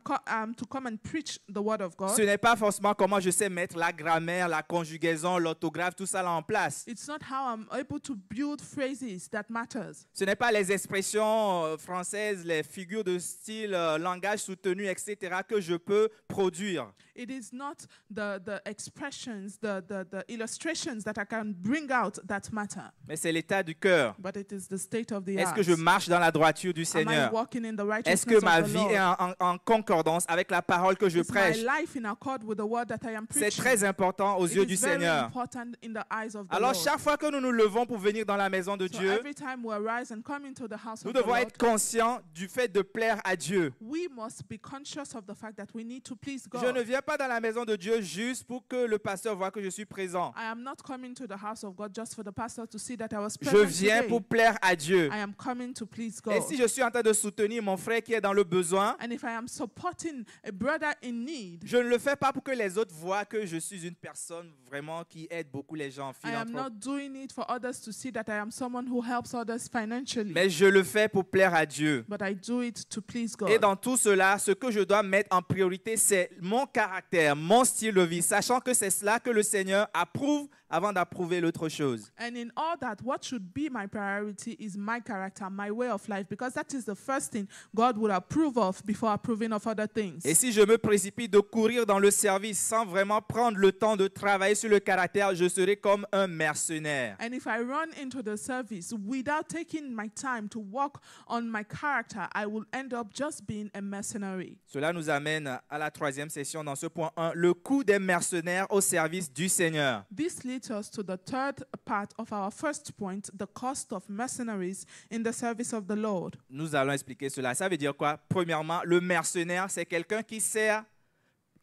to come and preach the word of God, ce n'est pas forcément comment je sais mettre la grammaire, la conjugaison, l'orthographe, tout ça là en place. it's not how I'm able to build phrases that matters. Ce n'est pas les expressions françaises, les figures de style, langage soutenu, etc. que je peux produire. It is not the expressions, the illustrations that I can bring out that matter, Mais c'est l'état du cœur. but it is the state of the Est-ce heart. que je marche dans la droiture du Am I Seigneur? walking in the Est-ce que righteousness ma of the vie Lord? est en concordance avec la parole que je Is my prêche? life in accord with the word that I am C'est preaching? très important aux It yeux is du very Seigneur. important in the eyes of the Alors Lord. chaque fois que nous nous levons pour venir dans la maison de So Dieu, every time we arise and come into the house nous of the devons Lord, être conscients du fait de plaire à Dieu. we must be conscious of the fact that we need to please Je ne God. viens pas dans la maison de Dieu juste pour que le pasteur voie que je suis présent. I am not coming to the house of God just for the pastor to see that I was Je present viens today. pour plaire à Dieu. I am coming to please Et God. si je suis en train de soutenir mon frère qui est dans le besoin, And if I am supporting a brother in need, je ne le fais pas pour que les autres voient que je suis une personne vraiment qui aide beaucoup les gens. I am not doing it for others to see that I am someone who helps others financially. Mais je le fais pour plaire à Dieu. But I do it to please Et God. dans tout cela, ce que je dois mettre en priorité, c'est mon caractère, mon style de vie, sachant que c'est cela que le Seigneur approuve avant d'approuver l'autre chose. And in all that, what should be my priority is my character, my way of life, because that is the first thing God would approve of before approving of other things. Et si je me précipite de courir dans le service sans vraiment prendre le temps de travailler sur le caractère, je serai comme un mercenaire. And if I run into the service without taking my time to work on my character, I will end up just being a mercenary. Cela nous amène à la troisième session dans ce point 1, le coût des mercenaires au service du Seigneur. This leads us to the third part of our first point, the cost of mercenaries in the service of the Lord. Nous allons expliquer cela. Ça veut dire quoi? Premièrement, le mercenaire, c'est quelqu'un qui sert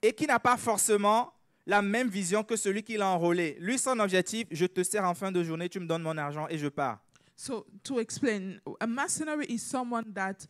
et qui n'a pas forcément la même vision que celui qui l'a enrôlé. Lui, son objectif, je te sers en fin de journée, tu me donnes mon argent et je pars. So, to explain, a mercenary is someone that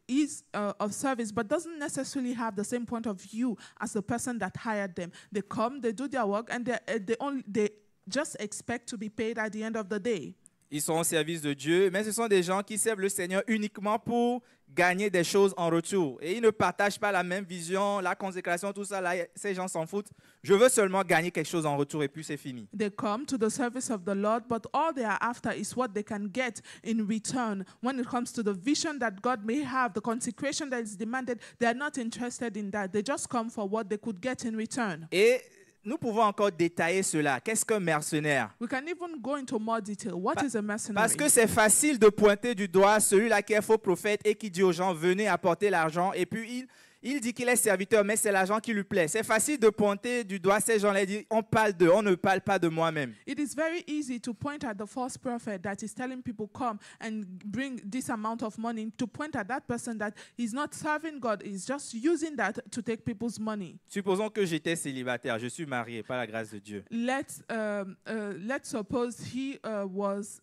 is of service but doesn't necessarily have the same point of view as the person that hired them. They come, they do their work, and they just expect to be paid at the end of the day. Ils sont au service de Dieu, mais ce sont des gens qui servent le Seigneur uniquement pour gagner des choses en retour. Et ils ne partagent pas la même vision, la consécration, tout ça. Là, ces gens s'en foutent. Je veux seulement gagner quelque chose en retour et puis c'est fini. They come to the service of the Lord, but all they are after is what they can get in return. When it comes to the vision that God may have, the consecration that is demanded, they are not interested in that. They just come for what they could get in return. Et nous pouvons encore détailler cela. Qu'est-ce qu'un mercenaire? We can even go into more detail. What is a mercenary? Parce que c'est facile de pointer du doigt celui-là qui est faux prophète et qui dit aux gens, venez apporter l'argent. Et puis il dit qu'il est serviteur, mais c'est l'argent qui lui plaît. C'est facile de pointer du doigt ces gens-là et dire, on parle d'eux, on ne parle pas de moi-même. It is very easy to point at the false prophet that is telling people, come and bring this amount of money, to point at that person that is not serving God, is just using that to take people's money. Supposons que j'étais célibataire, je suis marié par la grâce de Dieu. Let's suppose he was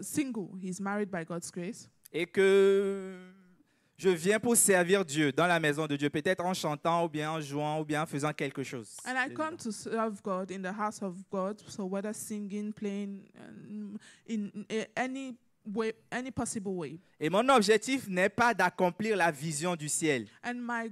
single. He's married by God's grace. Et que je viens pour servir Dieu dans la maison de Dieu, peut-être en chantant ou bien en jouant ou bien en faisant quelque chose. And I come to serve God in the house of God, so whether singing, playing, in any way, any possible way. Et mon objectif n'est pas d'accomplir la vision du ciel. And my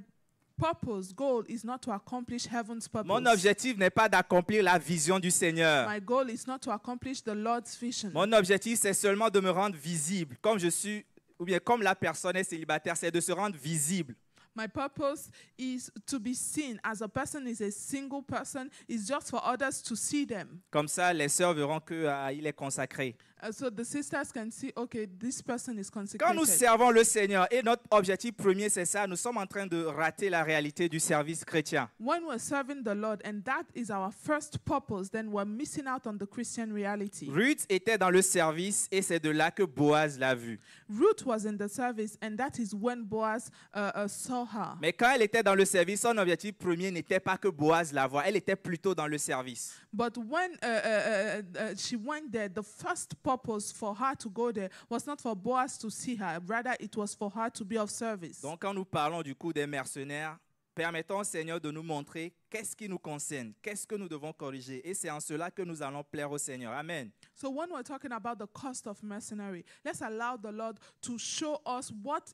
purpose, goal, is not to accomplish heaven's purpose. Mon objectif n'est pas d'accomplir la vision du Seigneur. My goal is not to accomplish the Lord's vision. Mon objectif, c'est seulement de me rendre visible. Comme je suis, ou bien comme la personne est célibataire, c'est de se rendre visible. My purpose is to be seen. As a person is a single person, is just for others to see them. Comme ça, les sœurs verront qu'il est consacré. So the sisters can see, okay, this person is Quand consecrated. nous servons le Seigneur, et notre objectif premier, c'est ça, nous sommes en train de rater la réalité du service chrétien. When we're serving the Lord and that is our first purpose, then we're missing out on the Christian reality. Ruth était dans le service et c'est de là que Boaz l'a vue. Ruth was in the service and that is when Boaz saw her. Mais quand elle était dans le service, son objectif premier n'était pas que Boaz la voie, elle était plutôt dans le service. But when she went there, the first purpose for her to go there was not for Boaz to see her, rather it was for her to be of service. Donc quand nous parlons du coup des mercenaires, permettons au Seigneur de nous montrer qu'est-ce qui nous concerne, qu'est-ce que nous devons corriger. Et c'est en cela que nous allons plaire au Seigneur. Amen. So when we're talking about the cost of mercenary, let's allow the Lord to show us what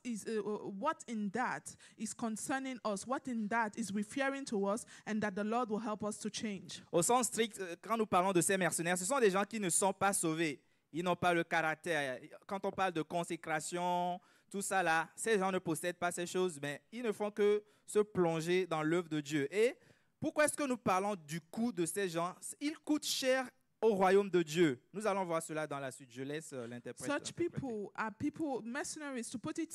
in that is concerning us, what in that is referring to us, and that the Lord will help us to change. Au sens strict, quand nous parlons de ces mercenaires, ce sont des gens qui ne sont pas sauvés. Ils n'ont pas le caractère. Quand on parle de consécration, tout ça là, ces gens ne possèdent pas ces choses, mais ils ne font que se plonger dans l'œuvre de Dieu. Et pourquoi est-ce que nous parlons du coût de ces gens? Ils coûtent cher au royaume de Dieu. Nous allons voir cela dans la suite. Je laisse l'interprète. Such people are people, mercenaries, to put it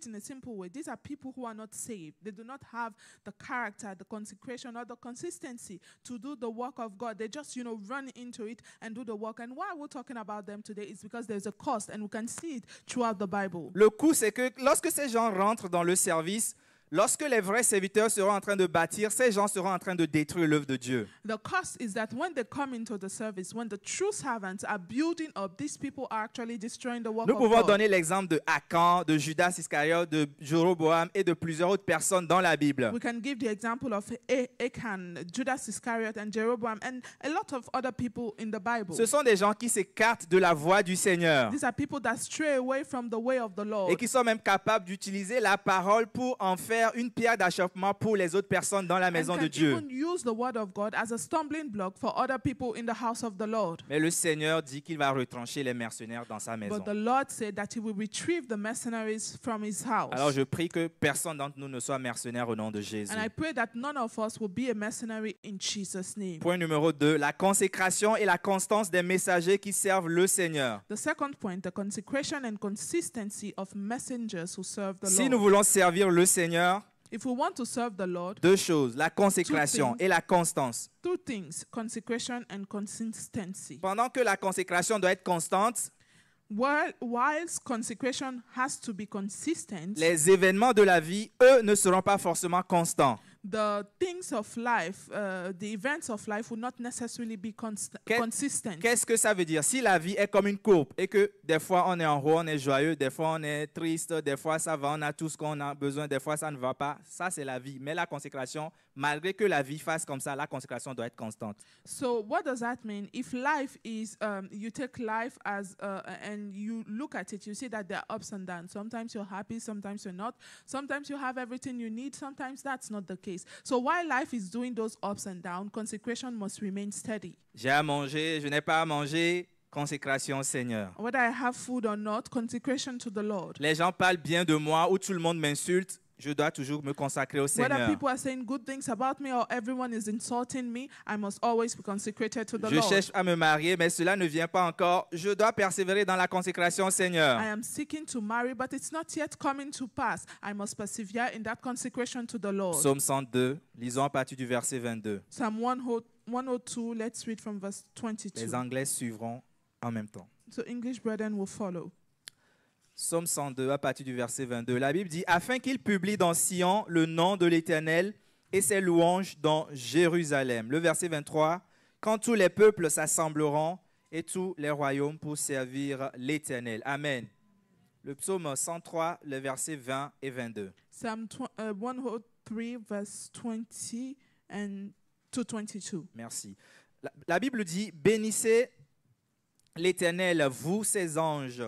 in a simple way. These are people who are not saved. They do not have the character, the consecration, or the consistency to do the work of God. They just, run into it and do the work. And why we're talking about them today is because there's a cost, and we can see it throughout the Bible. Le coût, c'est que lorsque ces gens rentrent dans le service, lorsque les vrais serviteurs seront en train de bâtir, ces gens seront en train de détruire l'œuvre de Dieu. The cost is that when they come into the service, when the true servants are building up, these people are actually destroying the work Nous of pouvons God. donner l'exemple de Akan, de Judas Iscariote, de Jéroboam et de plusieurs autres personnes dans la Bible. We can give the example of Achan, Judas Iscariot, and Jeroboam, and a lot of other people in the Bible. Ce sont des gens qui s'écartent de la voie du Seigneur These are people that stray away from the way of the Lord. et qui sont même capables d'utiliser la parole pour en faire une pierre d'achoppement pour les autres personnes dans la maison And de can Dieu. even use the word of God as a stumbling block for other people in the house of the Lord. Mais le Seigneur dit qu'il va retrancher les mercenaires dans sa maison. But the Lord said that he will retrieve the mercenaries from his house. Alors je prie que personne d'entre nous ne soit mercenaire au nom de Jésus. And I pray that none of us will be a mercenary in Jesus' name. Point numéro 2, la consécration et la constance des messagers qui servent le Seigneur. The second point, the consecration and consistency of messengers who serve the Si nous Lord. voulons servir le Seigneur, If we want to serve the Lord, deux choses, la consécration Two things. et la constance. two things, consecration and consistency. Pendant que la consécration doit être constante, Whilst consecration has to be consistent, les événements de la vie, eux, ne seront pas forcément constants. the things of life, the events of life will not necessarily be consistent. Qu'est-ce que ça veut dire? Si la vie est comme une courbe et que des fois on est en haut, on est joyeux, des fois on est triste, des fois ça va, on a tout ce qu'on a besoin, des fois ça ne va pas, ça c'est la vie. Mais la consécration, malgré que la vie fasse comme ça, la consécration doit être constante. So what does that mean? If life is, you take life as, and you look at it, you see that there are ups and downs. Sometimes you're happy, sometimes you're not. Sometimes you have everything you need, sometimes that's not the case. So while life is doing those ups and downs, consecration must remain steady. J'ai à manger, je n'ai pas à manger, consécration au Seigneur. Whether I have food or not, consecration to the Lord. Les gens parlent bien de moi ou tout le monde m'insulte, je dois toujours me consacrer au Whether Seigneur. people are saying good things about me or everyone is insulting me, I must always be consecrated to the Je Lord. cherche à me marier, mais cela ne vient pas encore. Je dois persévérer dans la consécration au Seigneur. I am seeking to marry, but it's not yet coming to pass. I must persevere in that consecration to the Lord. Psaume 102, lisons à partir du verset 22. Psalm 102, let's read from verse 22. Les Anglais suivront en même temps. So English brethren will follow. Psaume 102, à partir du verset 22. La Bible dit « Afin qu'il publie dans Sion le nom de l'Éternel et ses louanges dans Jérusalem. » Le verset 23. « Quand tous les peuples s'assembleront et tous les royaumes pour servir l'Éternel. » Amen. Le psaume 103, les versets 20 et 22. Psalm 103, verse 20 and to 22. Merci. La Bible dit « Bénissez l'Éternel, vous ses anges,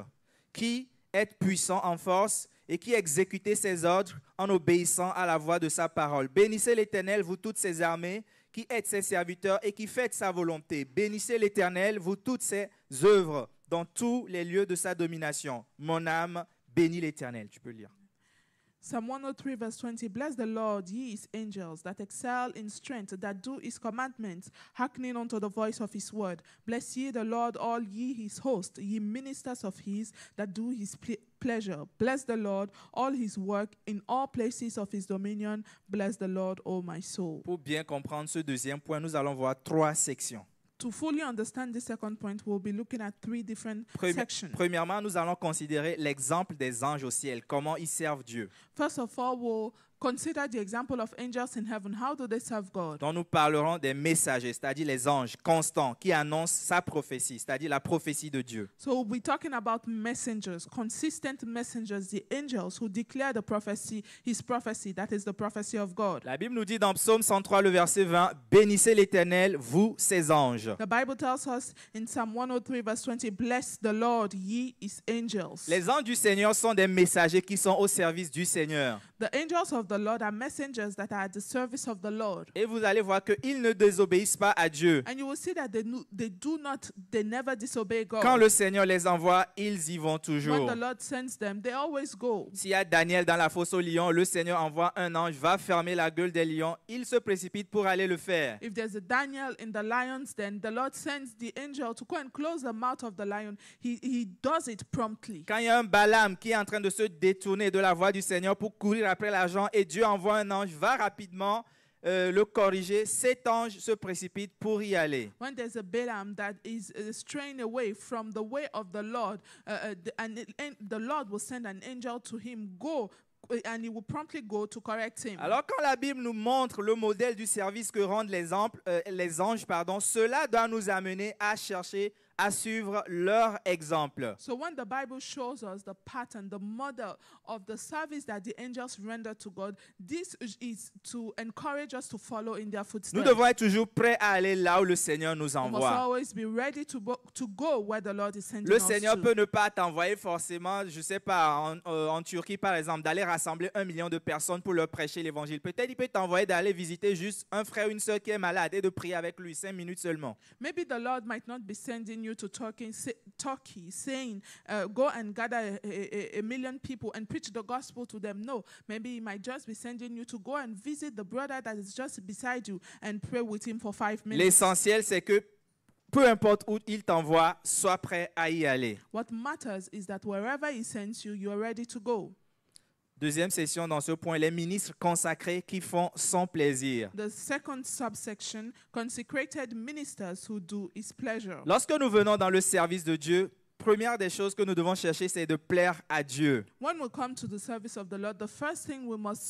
qui êtes puissants en force et qui exécutez ses ordres en obéissant à la voix de sa parole. Bénissez l'Éternel, vous toutes ses armées, qui êtes ses serviteurs et qui faites sa volonté. Bénissez l'Éternel, vous toutes ses œuvres, dans tous les lieux de sa domination. Mon âme bénit l'Éternel. Tu peux lire. Psalm 103, verse 20. Bless the Lord, ye his angels, that excel in strength, that do his commandments, hearkening unto the voice of his word. Bless ye the Lord, all ye his host, ye ministers of his, that do his pleasure. Bless the Lord, all his work, in all places of his dominion. Bless the Lord, O my soul. Pour bien comprendre ce deuxième point, nous allons voir trois sections. To fully understand this second point, we'll be looking at three different sections. Premièrement, nous allons considérer l'exemple des anges au ciel, comment ils servent Dieu. First of all, we'll consider the example of angels in heaven. How do they serve God? Donc nous parlerons des messagers, c'est-à-dire les anges constants qui annoncent sa prophétie, c'est-à-dire la prophétie de Dieu. So we'll be talking about messengers, consistent messengers, the angels who declare the prophecy, his prophecy, that is the prophecy of God. La Bible nous dit dans Psaume 103, le verset 20, « Bénissez l'Éternel, vous ses anges. The Bible tells us in Psalm 103, verse 20, bless the Lord, ye his angels. » Les anges du Seigneur sont des messagers qui sont au service du Seigneur. The angels of the the Lord are messengers that are at the service of the Lord. Et vous allez voir qu'ils ne désobéissent pas à Dieu. And you will see that they never disobey God. Quand le Seigneur les envoie, ils y vont When toujours. the Lord sends them, they always go. S'il y a Daniel dans la fosse aux lions, le Seigneur envoie un ange, va fermer la gueule des lions. Il se précipite pour aller le faire. If there's a Daniel in the lion's den, the Lord sends the angel to go and close the mouth of the lion. He does it promptly. Quand il y a un Balaam qui est en train de se détourner de la voie du Seigneur pour courir après l'argent et Dieu envoie un ange, va rapidement le corriger, cet ange se précipite pour y aller. When there's a Balaam that is straying away from the way of the Lord, the Lord will send an angel to him, go, and he will promptly go to correct him. Alors quand la Bible nous montre le modèle du service que rendent les anges, cela doit nous amener à chercher à suivre leur exemple. So when the Bible shows us the pattern, the model of the service that the angels render to God, this is to encourage us to follow in their footsteps. Nous devons être toujours prêts à aller là où le Seigneur nous We must envoie. always be ready to go where the Lord is sending Le us Seigneur to. peut ne pas t'envoyer forcément, je ne sais pas, en Turquie par exemple, d'aller rassembler 1 million de personnes pour leur prêcher l'évangile. Peut-être il peut t'envoyer d'aller visiter juste un frère ou une sœur qui est malade et de prier avec lui 5 minutes seulement. Maybe the Lord might not be sending you to Turkey saying, go and gather a million people and preach the gospel to them. No, maybe He might just be sending you to go and visit the brother that is just beside you and pray with him for 5 minutes. L'essentiel, c'est que peu importe où il t'envoie, sois prêt à y aller. What matters is that wherever He sends you, you are ready to go. Deuxième session dans ce point, les ministres consacrés qui font son plaisir. The second subsection, consecrated ministers who do His pleasure. Lorsque nous venons dans le service de Dieu, première des choses que nous devons chercher, c'est de plaire à Dieu. When we come to the service of the Lord, the first thing we must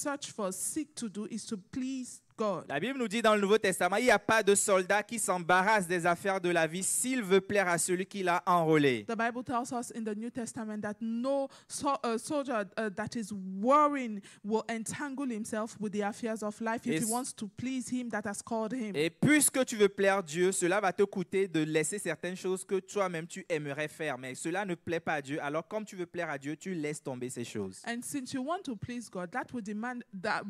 seek to do is to please God. La Bible nous dit dans le Nouveau Testament, il n'y a pas de soldat qui s'embarrasse des affaires de la vie s'il veut plaire à celui qui l'a enrôlé. The Bible tells us in the New Testament that no soldier that is worrying will entangle himself with the affairs of life if he wants to please Him that has called him. Et puisque tu veux plaire Dieu, cela va te coûter de laisser certaines choses que toi-même tu aimerais faire. Mais cela ne plaît pas à Dieu. Alors comme tu veux plaire à Dieu, tu laisses tomber ces choses. And since you want to please God, that will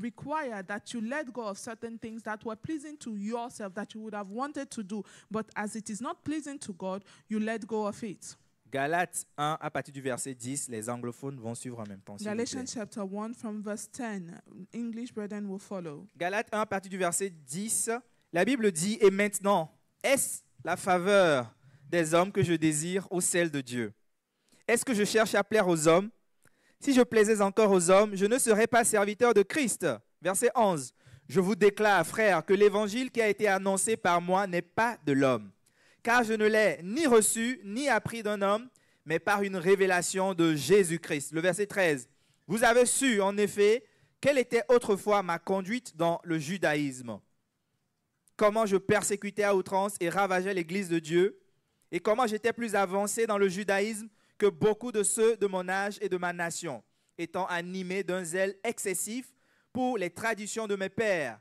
require that you let go of certain things that were pleasing to yourself that you would have wanted to do. But as it is not pleasing to God, you let go of it. Galates 1, à partir du verset 10, les anglophones vont suivre en même temps. s'il vous plaît. Galatians chapter 1 from verse 10. English brethren will follow. Galates 1, à partir du verset 10, la Bible dit « Et maintenant, est-ce la faveur des hommes que je désire ou celle de Dieu? Est-ce que je cherche à plaire aux hommes? Si je plaisais encore aux hommes, je ne serais pas serviteur de Christ. » Verset 11. « Je vous déclare, frères, que l'évangile qui a été annoncé par moi n'est pas de l'homme. Car je ne l'ai ni reçu, ni appris d'un homme, mais par une révélation de Jésus-Christ. » Le verset 13. « Vous avez su, en effet, quelle était autrefois ma conduite dans le judaïsme. Comment je persécutais à outrance et ravageais l'église de Dieu, et comment j'étais plus avancé dans le judaïsme que beaucoup de ceux de mon âge et de ma nation, étant animé d'un zèle excessif pour les traditions de mes pères.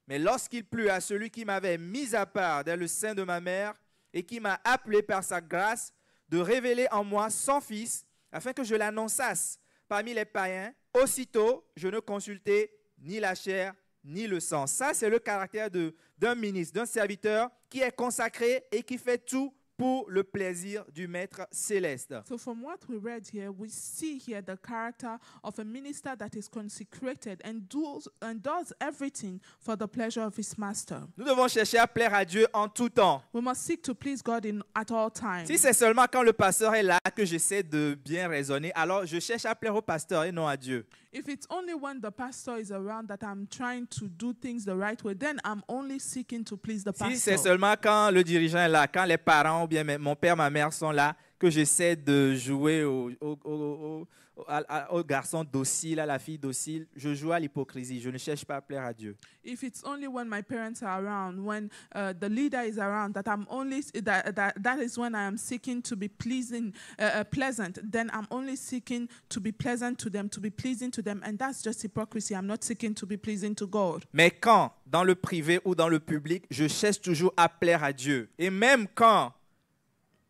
Mais lorsqu'il plut à celui qui m'avait mis à part dans le sein de ma mère et qui m'a appelé par sa grâce de révéler en moi son Fils, afin que je l'annonçasse parmi les païens, aussitôt je ne consultai ni la chair ni le sang. Ça, c'est le caractère d'un ministre, d'un serviteur qui est consacré et qui fait tout pour le plaisir du Maître céleste. So from what we read here, we see here the character of a minister that is consecrated and does everything for the pleasure of his master. Nous devons chercher à plaire à Dieu en tout temps. We must seek to please God at all times. Si c'est seulement quand le pasteur est là que j'essaie de bien raisonner, alors je cherche à plaire au pasteur et non à Dieu. If it's only when the pastor is around that I'm trying to do things the right way, then I'm only seeking to please the pastor. Si c'est seulement quand le dirigeant est là, quand les parents ou bien mon père, ma mère sont là, que j'essaie de jouer au garçon docile, à la fille docile, je joue à l'hypocrisie. Je ne cherche pas à plaire à Dieu. If it's only when my parents are around, when the leader is around, that is when I am seeking to be pleasant. Then I'm only seeking to be pleasant to them, to be pleasing to them, and that's just hypocrisy. I'm not seeking to be pleasing to God. Mais quand, dans le privé ou dans le public, je cherche toujours à plaire à Dieu, et même quand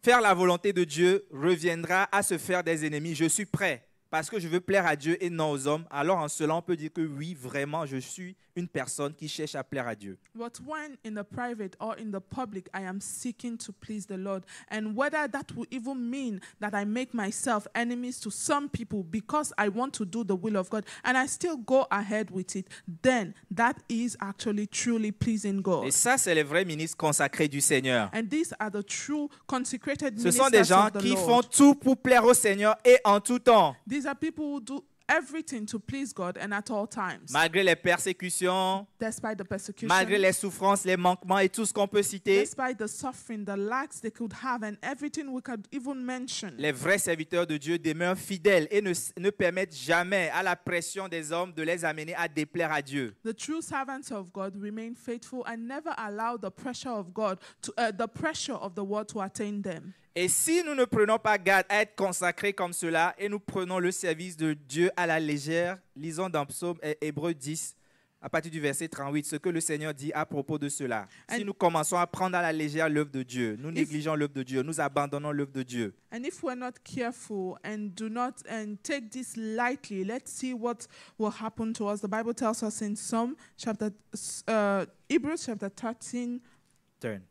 faire la volonté de Dieu reviendra à se faire des ennemis, je suis prêt parce que je veux plaire à Dieu et non aux hommes, alors en cela, on peut dire que oui, vraiment, je suis une personne qui cherche à plaire à Dieu. But when in the private or in the public, I am seeking to please the Lord, and whether that will even mean that I make myself enemies to some people because I want to do the will of God, and I still go ahead with it, then that is actually truly pleasing Et God. ça, c'est les vrais ministres consacrés du Seigneur. And these are the true consecrated Ce sont des ministers gens of the qui Lord. font tout pour plaire au Seigneur et en tout temps. These are people who do everything to please God and at all times, Malgré les persécutions, despite the persecution, malgré les souffrances, les manquements et tout ce qu'on peut citer, despite the suffering, the lacks they could have, and everything we could even mention. les vrais serviteurs de Dieu demeurent fidèles et ne permettent jamais à la pression des hommes de les amener à déplaire à Dieu. The true servants of God remain faithful and never allow the pressure of God to the pressure of the world to attain them. Et si nous ne prenons pas garde à être consacrés comme cela et nous prenons le service de Dieu à la légère, lisons dans Psaume Hébreux 10, à partir du verset 38, ce que le Seigneur dit à propos de cela. Si nous commençons à prendre à la légère l'œuvre de Dieu, nous négligeons l'œuvre de Dieu, nous abandonnons l'œuvre de Dieu. And if we're not careful and do not and take this lightly, let's see what will happen to us. The Bible tells us in Hebrews chapter 13. Turn.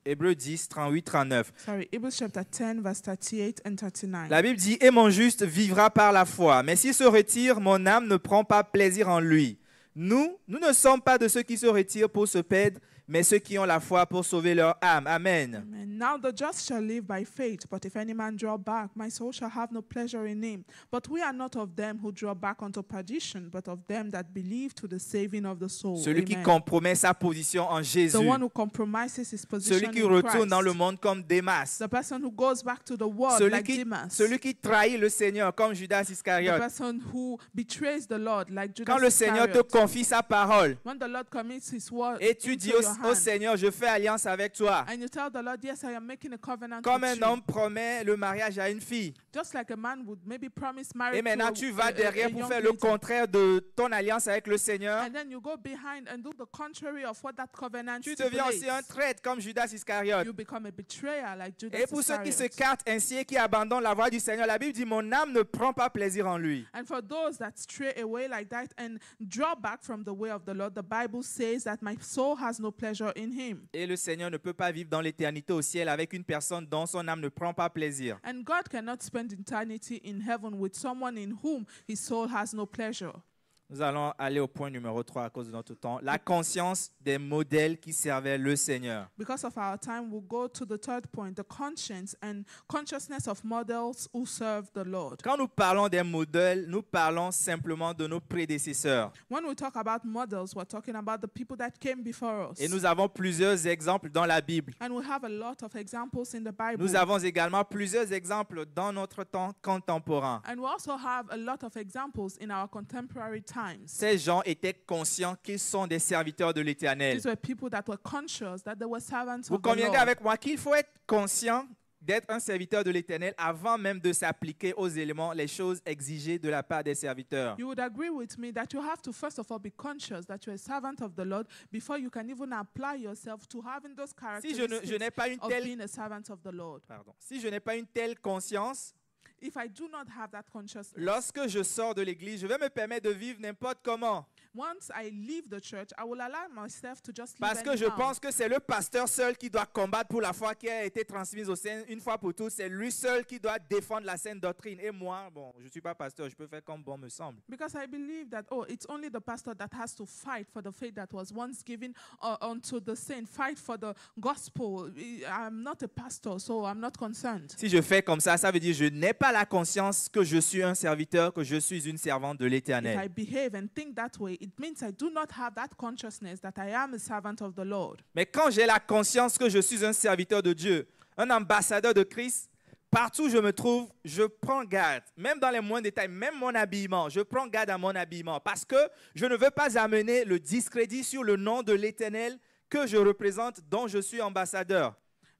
Hébreux 10, 38, 39. Hebrews chapter 10, verse 38 and 39. La Bible dit « Et mon juste vivra par la foi, mais s'il se retire, mon âme ne prend pas plaisir en lui. » Nous ne sommes pas de ceux qui se retirent pour se perdre, mais ceux qui ont la foi pour sauver leur âme. Amen. Amen. Now the just shall live by faith, but if any man draw back, my soul shall have no pleasure in him. But we are not of them who draw back unto perdition, but of them that believe to the saving of the soul. Celui qui Amen. compromet sa position en Jésus. The one who compromises his position Celui qui in retourne Christ. dans le monde comme Démas. The person who goes back to the world like Demas. Celui qui trahit le Seigneur comme Judas The Iscariote. person who betrays the Lord like Judas Quand le Seigneur te Iscariot. confie sa parole When the Lord commits his word et tu into dis your au hand, Seigneur, je fais alliance avec toi. and you tell the Lord, yes, I am making a covenant Comme with un you. homme promet le mariage à une fille. Just like a man would maybe promise marriage Et maintenant to tu vas derrière pour young faire le lady. contraire de ton alliance avec le Seigneur. And then you go behind and do the contrary of what that covenant Tu deviens aussi un stipulates. traître comme Judas Iscariote. You become a betrayer like Judas Et pour ceux qui se Iscariot. cartent ainsi et qui abandonnent la voie du Seigneur, la Bible dit, mon âme ne prend pas plaisir en lui. And for those that stray away like that and draw back from the way of the Lord, the Bible says that my soul has no pleasure in him. Et le Seigneur ne peut pas vivre dans l'éternité au ciel avec une personne dont son âme ne prend pas plaisir. And God cannot spend eternity in heaven with someone in whom his soul has no pleasure. Nous allons aller au point numéro 3 à cause de notre temps. La conscience des modèles qui servaient le Seigneur. Because of our time, we'll go to the third point, the conscience and consciousness of models who serve the Lord. Quand nous parlons des modèles, nous parlons simplement de nos prédécesseurs. When we talk about models, we're talking about the people that came before us. Et nous avons plusieurs exemples dans la Bible. And we have a lot of examples in the Bible. Nous avons également plusieurs exemples dans notre temps contemporain. And we also have a lot of examples in our contemporary times. Ces gens étaient conscients qu'ils sont des serviteurs de l'Éternel. These were people that were conscious that they were servants Vous of the conviendrez Lord. avec moi qu'il faut être conscient d'être un serviteur de l'Éternel avant même de s'appliquer aux éléments, les choses exigées de la part des serviteurs. You would agree with me that you have to first of all be conscious that you're a servant of the Lord before you can even apply yourself to having those Si characteristics je n'ai pas une of telle, being a servant of the Lord. si je n'ai pas une telle conscience, If I do not have that consciousness, lorsque je sors de l'église, je vais me permettre de vivre n'importe comment. once I leave the church, I will allow myself to just live Parce que je anyhow. pense que c'est le pasteur seul qui doit combattre pour la foi qui a été transmise au sein une fois pour toutes. C'est lui seul qui doit défendre la saine doctrine. Et moi, bon, je ne suis pas pasteur, je peux faire comme bon me semble. Because I believe that, it's only the pastor that has to fight for the faith that was once given unto the saint. Fight for the gospel. I'm not a pastor, so I'm not concerned. Si je fais comme ça veut dire que je n'ai pas la conscience que je suis un serviteur, que je suis une servante de If I l'Éternel. behave and think that way, it means I do not have that consciousness that I am a servant of the Lord. Mais quand j'ai la conscience que je suis un serviteur de Dieu, un ambassadeur de Christ, partout où je me trouve, je prends garde, même dans les moindres détails, même mon habillement, je prends garde à mon habillement parce que je ne veux pas amener le discrédit sur le nom de l'Éternel que je représente, dont je suis ambassadeur.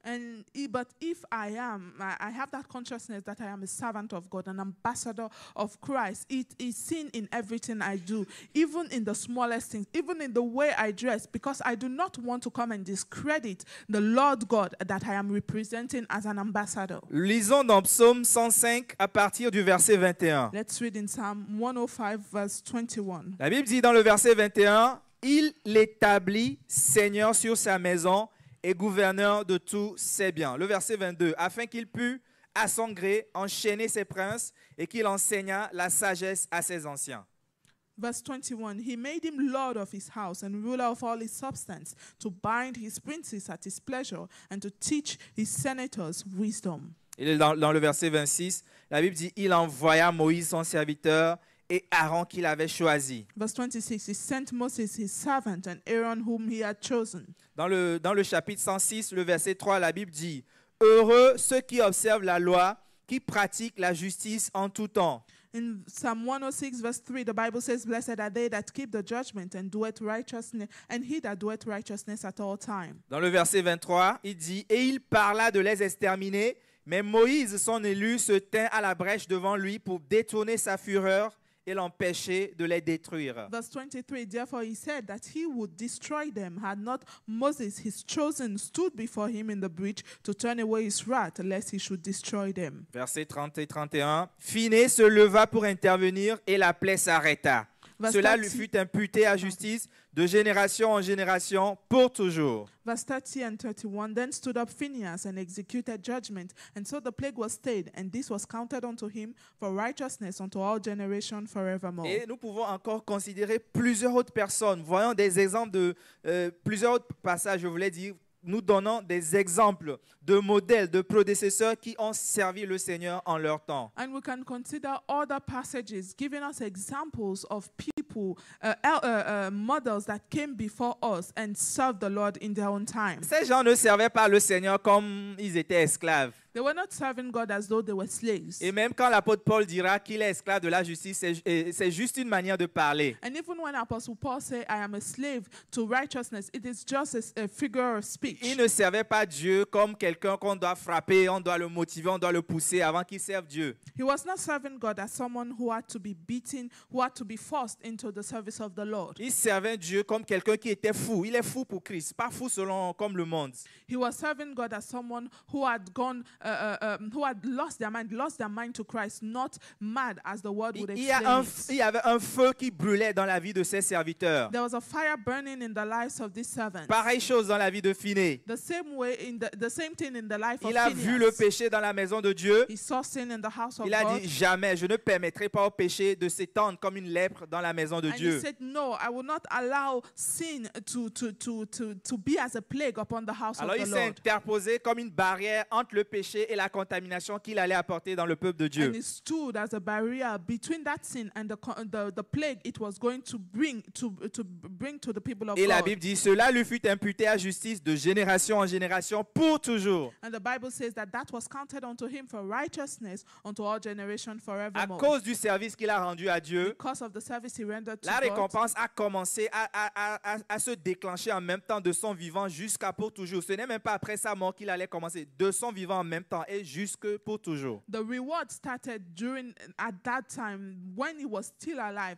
But if I have that consciousness that I am a servant of God, an ambassador of Christ. It is seen in everything I do, even in the smallest things, even in the way I dress, because I do not want to come and discredit the Lord God that I am representing as an ambassador. Lisons dans Psaume 105 à partir du verset 21. Let's read in Psalm 105, verse 21. La Bible dit dans le verset 21, « Il l'établit Seigneur sur sa maison et gouverneur de tous ses biens. » Le verset 22, « Afin qu'il pût à son gré enchaîner ses princes et qu'il enseigna la sagesse à ses anciens. » Verse 21, he made him lord of his house and ruler of all his substance, to bind his princes at his pleasure and to teach his senators wisdom. Et dans le verset 26, la Bible dit, il envoya Moïse son serviteur et Aaron qu'il avait choisi. Verse 26, he sent Moses his servant and Aaron whom he had chosen. Dans le chapitre 106, le verset 3, la Bible dit, heureux ceux qui observent la loi, qui pratiquent la justice en tout temps. In Psalm 106, verse 3, the Bible says, blessed are they that keep the judgment and doeth righteousness, and he that doeth righteousness at all time. Dans le verset 23, il dit, et il parla de les exterminer, mais Moïse, son élu, se tint à la brèche devant lui pour détourner sa fureur et l'empêcher de les détruire. Verse 23, therefore he said that he would destroy them, had not Moses his chosen stood before him in the breach to turn away his wrath, lest he should destroy them. Verset 30 et 31, Phiné se leva pour intervenir et la plaie s'arrêta. Cela lui fut imputé à justice de génération en génération pour toujours. Verse 30 and 31, then stood up Phinehas and executed judgment, and so the plague was stayed, and this was counted unto him for righteousness unto all generations forevermore. Et nous pouvons encore considérer plusieurs autres personnes. Voyons des exemples de plusieurs autres passages, je voulais dire. Nous donnons des exemples de modèles, de prédécesseurs qui ont servi le Seigneur en leur temps. And we can consider other passages giving us examples of people, models that came before us and served the Lord in their own time. Ces gens ne servaient pas le Seigneur comme ils étaient esclaves. They were not serving God as though they were slaves. Et même quand l'apôtre Paul dira qu'il est esclave de la justice, c'est juste une manière de parler. And even when Apostle Paul said, I am a slave to righteousness, it is just a figure of speech. Il ne servait pas Dieu comme quelqu'un qu'on doit frapper, on doit le motiver, on doit le pousser avant qu'il serve Dieu. He was not serving God as someone who had to be beaten, who had to be forced into the service of the Lord. Il servait Dieu comme quelqu'un qui était fou. Il est fou pour Christ, pas fou selon comme le monde. He was serving God as someone who had gone, who had lost their mind to Christ, not mad as the world would explain it. Il y avait un feu qui brûlait dans la vie de ses serviteurs. There was a fire burning in the lives of these servants. Pareille chose dans la vie de Phiné. The same way the same thing in the life of Il a Phinehas. vu le péché dans la maison de Dieu. He saw sin in the house of Il a God. dit jamais, je ne permettrai pas au péché de s'étendre comme une lèpre dans la maison de And he Dieu. said, no, I will not allow sin to be as a plague upon the house Alors of il the s'est Lord. interposé comme une barrière entre le péché et la contamination qu'il allait apporter dans le peuple de Dieu. And he stood as a barrier between that sin and the plague it was going to bring to the people of Et la God. Bible dit, cela lui fut imputé à justice de génération en génération pour toujours. And the Bible says that was counted unto him for righteousness unto all generations À forevermore. cause du service qu'il a rendu à Dieu, Because of the service he rendered to la God, récompense a commencé à se déclencher en même temps de son vivant jusqu'à pour toujours. Ce n'est même pas après sa mort qu'il allait commencer, de son vivant en même temps et jusque pour toujours. the reward started at that time when he was still alive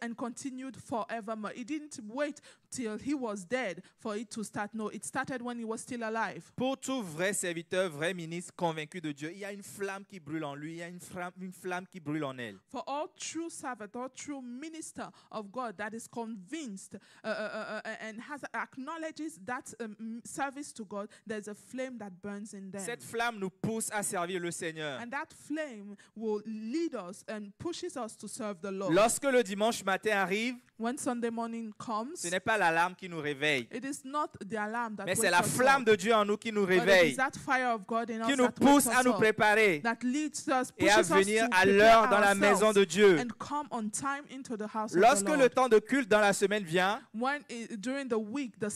and continued forevermore. He didn't wait till he was dead for it to start. No, it started when he was still alive. Pour tout vrai serviteur, vrai ministre convaincu de Dieu, il y a une flamme qui brûle en lui, il y a une flamme qui brûle en elle. For all true servant, all true minister of God that is convinced and acknowledges that service to God, there's a flame that burns in them. Cette flamme nous pousse à servir le Seigneur. And that flame will lead us and pushes us to serve the Lord. Lorsque le dimanche matin arrive, When Sunday morning comes, ce n'est pas l'alarme qui nous réveille, it is not the alarm that mais wakes c'est la us flamme up, de Dieu en nous qui nous but it réveille, is that fire of God in qui us nous that wakes pousse us à nous up, préparer that leads us, et à pushes us venir to à prepare l'heure dans la maison ourselves de Dieu. and come on time into the house of Lorsque the le Lord. temps de culte dans la semaine vient, During the week, the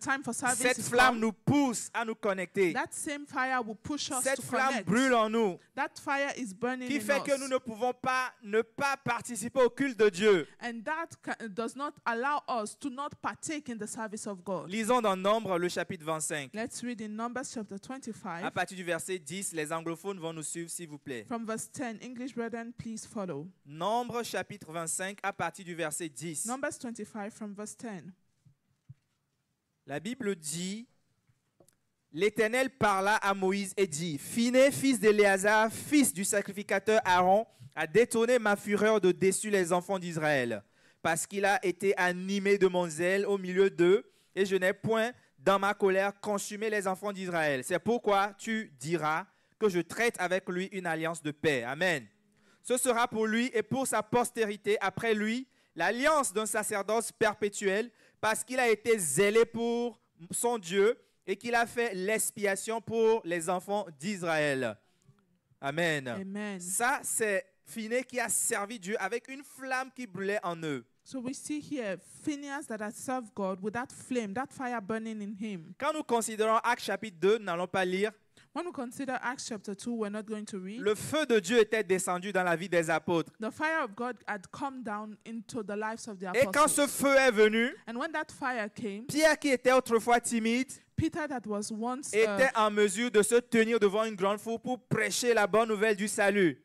time for service cette is flamme come, nous pousse à nous connecter. that same fire will push us Cette to flamme connect. brûle en nous, That fire is burning qui in fait que us. nous ne pouvons pas ne pas participer au au culte de Dieu. And that does not allow us to not partake in the service of God. Lisons dans Nombre le chapitre 25. Let's read in Numbers chapter À 25 partir du verset 10, les anglophones vont nous suivre s'il vous plaît. from verse 10. English brethren, please follow. Nombre chapitre 25 à partir du verset 10. Numbers 25 from verse 10. La Bible dit, l'Éternel parla à Moïse et dit, Phiné, fils d'Éléazar, fils du sacrificateur Aaron, a détourné ma fureur de dessus les enfants d'Israël, parce qu'il a été animé de mon zèle au milieu d'eux, et je n'ai point dans ma colère consumé les enfants d'Israël. C'est pourquoi tu diras que je traite avec lui une alliance de paix. Amen. Ce sera pour lui et pour sa postérité après lui l'alliance d'un sacerdoce perpétuel, parce qu'il a été zélé pour son Dieu et qu'il a fait l'expiation pour les enfants d'Israël. Amen. Amen. Ça, c'est Phiné qui a servi Dieu avec une flamme qui brûlait en eux. So we see here Phinehas that has served God with that flame, that fire burning in him. Quand nous considérons Actes chapitre 2, nous n'allons pas lire. When we consider Acts chapter 2, we're not going to read. Le feu de Dieu était descendu dans la vie des apôtres. The fire of God had come down into the lives of the Et quand ce apostles. feu est venu, And when that fire came, Pierre, qui était autrefois timide, Peter that was once était en mesure de se tenir devant une grande foule pour prêcher la bonne nouvelle du salut.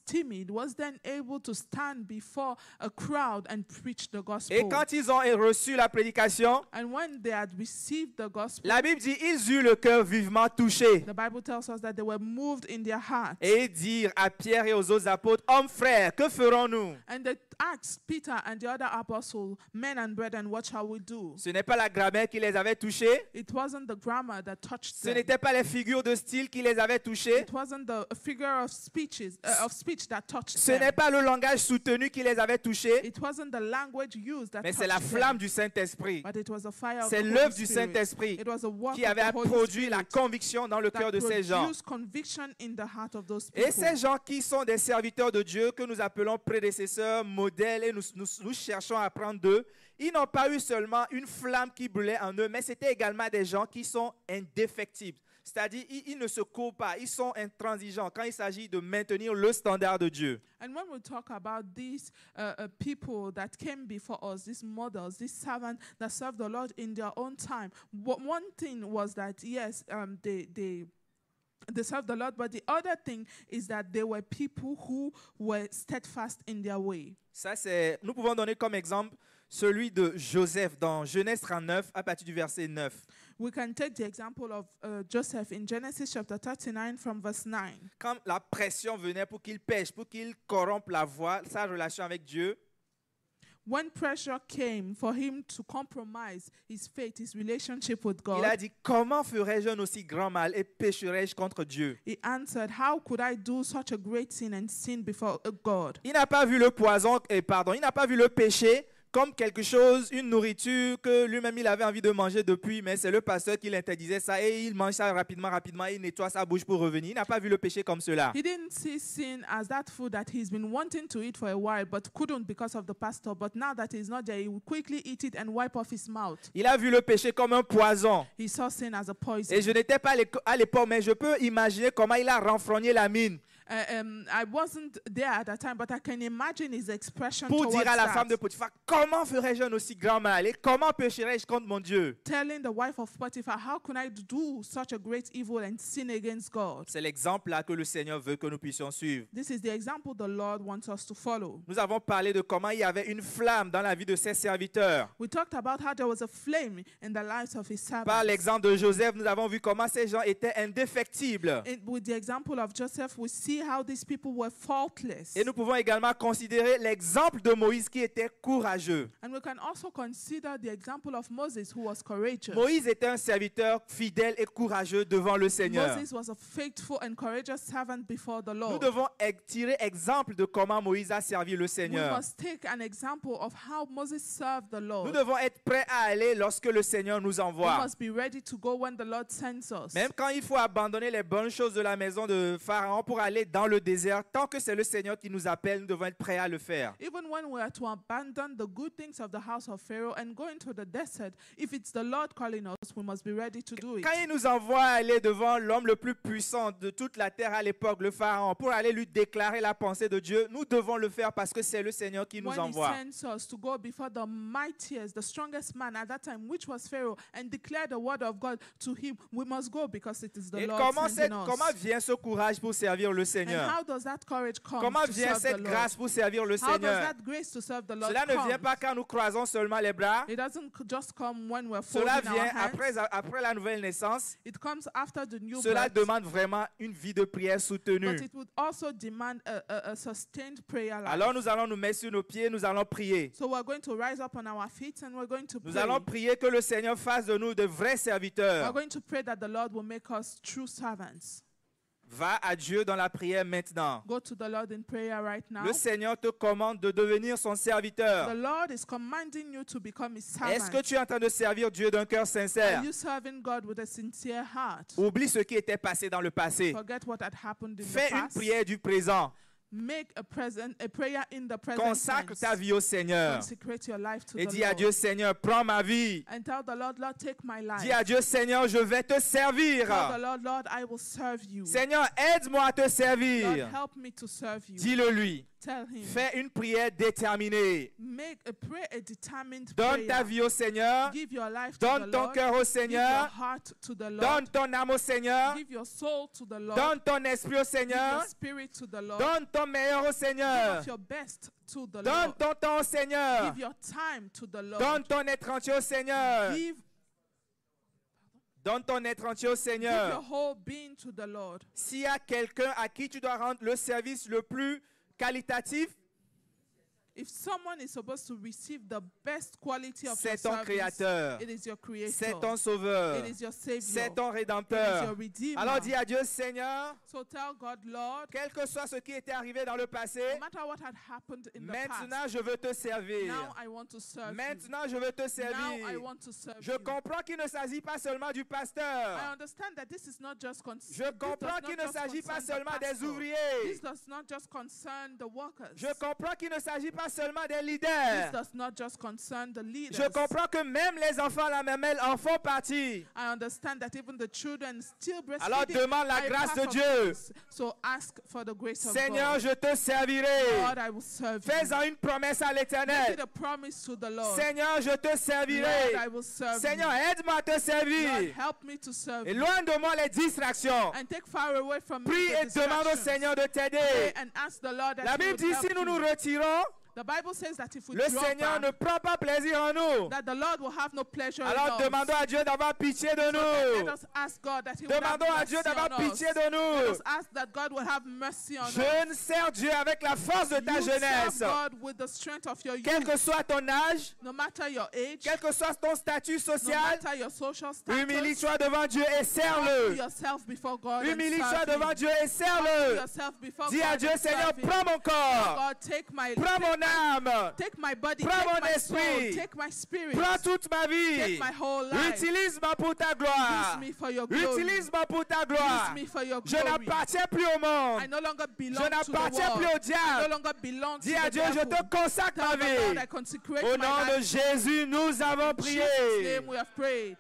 timid was then able to stand before a crowd and preach the gospel. Et quand ils ont reçu la prédication, And when they had received the gospel, la Bible dit ils eurent le cœur vivement touché. the Bible tells us that they were moved in their heart. Et ils dirent à Pierre et aux autres apôtres, hommes frères, que ferons-nous? And they asked Peter and the other apostles, men and brethren, what shall we do? Ce n'est pas la grammaire qui les avait touchés. It wasn't the grammar that touched Ce them. n'étaient pas les figures de style qui les avaient touchés. It wasn't the figure of speech that touched Ce n'est them. pas le langage soutenu qui les avait touchés. It wasn't the language used that Mais touched c'est la them. flamme du Saint-Esprit. But it was the fire of C'est the l'œuvre Holy du Spirit. Saint-Esprit It was a work qui of avait the Holy produit la Spirit conviction dans le cœur de ces gens. produced conviction in the heart of those people. Et ces gens qui sont des serviteurs de Dieu, que nous appelons prédécesseurs, modèles, et nous cherchons à apprendre d'eux, ils n'ont pas eu seulement une flamme qui brûlait en eux, mais c'était également des gens qui sont indéfectibles. C'est-à-dire, ils ne se courent pas, ils sont intransigeants quand il s'agit de maintenir le standard de Dieu. And when we talk about these people that came before us, these models, these servants that served the Lord in their own time, one thing was that, yes, they served the Lord, but the other thing is that they were people who were steadfast in their way. Ça, nous pouvons donner comme exemple celui de Joseph dans Genèse 39 à partir du verset 9. We can take the example of Joseph in Genesis chapter 39 from verse 9. Quand la pression venait pour qu'il pêche, pour qu'il corrompe la voie, sa relation avec Dieu, When pressure came for him to compromise his faith, his relationship with God, il a dit, comment ferais-je un aussi grand mal et pécherais-je contre Dieu? he answered, how could I do such a great sin and sin before God? Il n'a pas vu le il n'a pas vu le péché comme quelque chose, une nourriture que lui-même il avait envie de manger depuis, mais c'est le pasteur qui l'interdisait ça et il mange ça rapidement, il nettoie sa bouche pour revenir. Il n'a pas vu le péché comme cela. He didn't see sin as that food that he's been wanting to eat for a while but couldn't because of the pastor. But now that he's not there, he will quickly eat it and wipe off his mouth. Il a vu le péché comme un poison. He saw sin as a poison. Et je n'étais pas à l'époque, mais je peux imaginer comment il a renfrogné la mine I wasn't there at that time, but I can imagine his expression pour towards dire à la that. femme de Potiphar, comment ferais-je un aussi grand mal et comment pécherais-je contre mon Dieu? Telling the wife of Potiphar, how can I do such a great evil and sin against God? C'est l'exemple là que le Seigneur veut que nous puissions suivre. This is the example the Lord wants us to follow. Nous avons parlé de comment il y avait une flamme dans la vie de ses serviteurs. We talked about how there was a flame in the lives of his Par servants. l'exemple de Joseph, nous avons vu comment ces gens étaient indéfectibles. With the example of Joseph, we see how these people were faultless. Et nous pouvons également considérer l'exemple de Moïse qui était courageux. And we can also consider the example of Moses, who was courageous. Moïse était un serviteur fidèle et courageux devant le Seigneur. Moses was a faithful and courageous servant before the Nous Lord. devons tirer exemple de comment Moïse a servi le We Seigneur. must take an example of how Moses served the Nous Lord. devons être prêts à aller lorsque le Seigneur nous We envoie. must be ready to go when the Lord sends us. Même quand il faut abandonner les bonnes choses de la maison de Pharaon pour aller aller dans le désert, tant que c'est le Seigneur qui nous appelle, nous devons être prêts à le faire. Even when we are to abandon the good things of the house of Pharaoh and go into the desert, if it's the Lord calling us, we must be ready to do it. Quand il nous envoie aller devant l'homme le plus puissant de toute la terre à l'époque, le Pharaon, pour aller lui déclarer la pensée de Dieu, nous devons le faire parce que c'est le Seigneur qui nous When he envoie. sends us to go before the mightiest, the strongest man at that time, which was Pharaoh, and declare the word of God to him, we must go because it is the Et Lord comment sending us. vient ce courage pour servir le And Seigneur? how does that courage come Comment to vient serve the cette Lord? grâce pour servir le How does Seigneur? that grace to serve the Lord Cela ne come? vient pas quand nous croisons seulement les bras. It doesn't just come when we're folding Cela our vient hands. après la nouvelle naissance. It comes after the new Cela birth. demande vraiment une vie de prière But soutenue. it would also demand a sustained prayer life. Alors nous allons nous mettre sur nos pieds, nous allons prier. So we're going to rise up on our feet and we're going to Nous pray. allons prier que le Seigneur fasse de nous de vrais We're serviteurs. going to pray that the Lord will make us true servants. Va à Dieu dans la prière maintenant. Go to the Lord in prayer right now. Le Seigneur te commande de devenir son serviteur. The Lord is commanding you to become His Est-ce que servant. tu es en train de servir Dieu d'un cœur sincère? Are you serving God with a sincere heart? Oublie ce qui était passé dans le passé. Forget what had happened in Fais the une past. prière du présent. Make a prayer in the present Consacre tense. ta vie au Seigneur. Consecrate your life to Et the dis à Lord. Dieu, Seigneur, prends ma vie. And tell the Lord, Lord, take my life. Dis à Dieu, Seigneur, je vais te servir. Tell the Lord, Lord, I will serve you. Seigneur, aide-moi à te Lord, servir. help me to serve you. Dis-le lui. Tell him. Fais une prière déterminée. Pray a determined Donne ta prayer. vie au Seigneur. Give your life to the Donne ton Lord. cœur au Give your Seigneur. heart to the Lord. Donne ton âme au Seigneur. Give your soul to the Lord. Donne ton esprit au Give Seigneur. your spirit to the Lord. Donne ton meilleur au Give Seigneur. of your best to the Donne Lord. ton temps au Seigneur. Give your time to the Lord. Donne ton être entier au Seigneur. Give Donne ton être entier au your Seigneur. whole being to the Lord. S'il y a quelqu'un à qui tu dois rendre le service le plus qualitatif, If someone is supposed to receive the best quality of your c'est ton service, Créateur. it is your Creator. C'est ton Sauveur. It is your Savior. C'est ton It is Rédempteur. your Redeemer. Alors dis à Dieu, Seigneur, So tell God, Lord, quel que soit ce qui était arrivé dans le passé, no matter what had happened in the maintenant past, je veux te servir. now I want to serve you. Maintenant je veux te Now I servir. want to serve Je you. comprends qu'il ne s'agit pas seulement du I pasteur. understand that this is not just Je comprends qu'il ne s'agit pas seulement des ouvriers. This does not just concern the workers. Je comprends qu'il ne s'agit pas seulement des This leaders. does not just concern the leaders. Je comprends que même les enfants à la mamelle en font partie. I understand that even the children still breastfeeding. Alors demande la are a grâce part de of Dieu. this. So ask for the grace of Seigneur, God. je te servirai. Lord, I will serve you. Fais-en une promesse à Make it l'Éternel. a promise to the Lord. Seigneur, je te Lord, I servirai. will serve Seigneur, you. aide-moi à te Lord, servir. help me to serve you. Éloigne de moi les distractions. And take far away from me Prie the et demande au distractions. Seigneur de Pray t'aider. and ask the Lord that La he Bible would dit, help si nous nous you. retirons, The Bible says that if we le draw Seigneur ne back, prend pas plaisir en nous. that the Lord will have no pleasure Alors in us. demandons à Dieu d'avoir pitié de Let nous. us ask God that he will have Demandons à mercy Dieu d'avoir on us. pitié de Let nous. us ask that God will have mercy on us. Jeune, sers Dieu avec la force de ta You jeunesse. serve God with the strength of your Quel youth, que soit ton âge, no matter your age, quel que soit ton statut no social, matter your social status. humilie-toi devant Dieu et Humble serre-le. yourself before God and Humilie-toi serve devant him. Dieu et Humble serre-le. yourself before Dis God à Dieu, and Seigneur, serve him. prends mon corps, God, take my prends mon âme, take my body, Prends take mon my soul, esprit. take my spirit, prends toute ma vie. take my whole life. Utilise-moi pour ta gloire. Use me for your glory. Utilise-moi pour ta Use gloire. me for your Je glory. n'appartiens plus au monde. I no longer belong Je to the n'appartiens plus au world. I no diable. longer belong Dis to à the Dieu, je devil. te consacre ma Tell the Lord I vie. consecrate Au my nom de life. Jésus, nous avons In Jesus' name prié. we have prayed.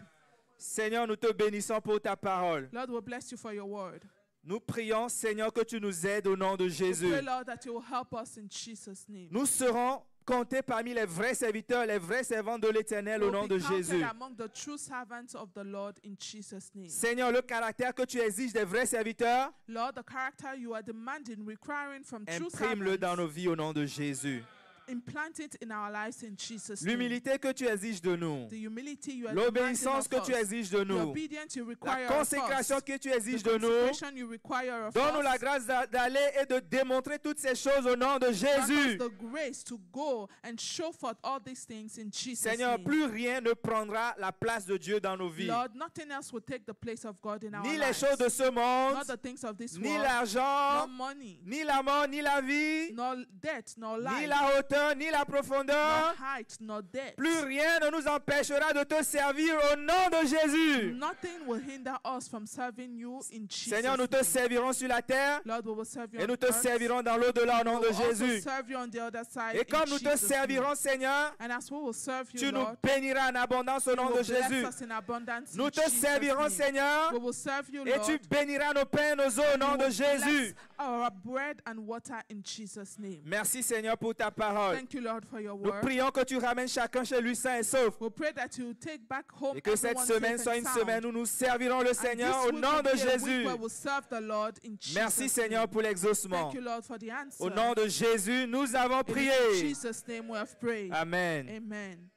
Seigneur, nous te bénissons pour ta parole. Lord will bless you for your word. Nous prions, Seigneur, que tu nous aides au nom de We Jésus. pray, Lord, that you will help us in Jesus' name. Nous serons comptés parmi les vrais serviteurs, les vrais servants de l'Éternel au We'll nom be de counted Jésus. among the true servants of the Lord in Jesus' name. Seigneur, le caractère que tu exiges des vrais serviteurs, Lord, the character you are demanding, requiring from true imprime-le dans servants, nos vies au nom de Jésus. implant it in our lives in Jesus' name. L'humilité que tu exiges de nous, The humility you are l'obéissance que demanding tu of us, exiges de the nous, obedience you require la of consécration us, que tu the exiges de nous, consecration you require of donne-nous la us. grâce d'aller et de démontrer toutes ces choses au nom de Grant us Jésus. the grace to go and show forth all these things in Jesus' Seigneur, name. plus rien ne prendra la place de Dieu dans nos vies. Lord, nothing else will take the place of God in our Ni les lives. choses de ce monde, Not the things of this ni world, l'argent, no money, ni la mort, ni la vie, nor death, nor ni life, la hauteur, hauteur, ni la nor profondeur. height, nor depth. Plus rien ne nous empêchera de te servir au nom de Jésus. Nothing will hinder us from serving you in Jesus' Seigneur, nous te name. servirons sur la terre Lord, we will serve you et on nous te earth. servirons dans l'au-delà au nom de We will also Jésus. serve you on the other side Et in comme nous te Jesus' name. servirons, Seigneur, And as we will serve you, tu nous Lord, béniras en abondance au you nom de will bless Jésus. us in abundance in Nous te Jesus' servirons, name. Seigneur, We will serve you, et Lord. tu béniras nos pains et nos eaux au nom You de will Jésus. bless our bread and water in Jesus' name. Merci, Seigneur, pour ta parole. Thank you, Lord, for your Nous word. prions que tu ramènes chacun chez lui sain et sauf. We pray that you take back home Et que cette everyone semaine safe soit and une sound. semaine où nous servirons le And Seigneur this au week nom will de be a week Jésus. where we'll serve the Lord in Jesus' Merci, Seigneur, name. pour l'exaucement. Thank you, Lord, for the answer. Au nom de Jésus, nous avons In prié. Jesus' name we have prayed. Amen. Amen.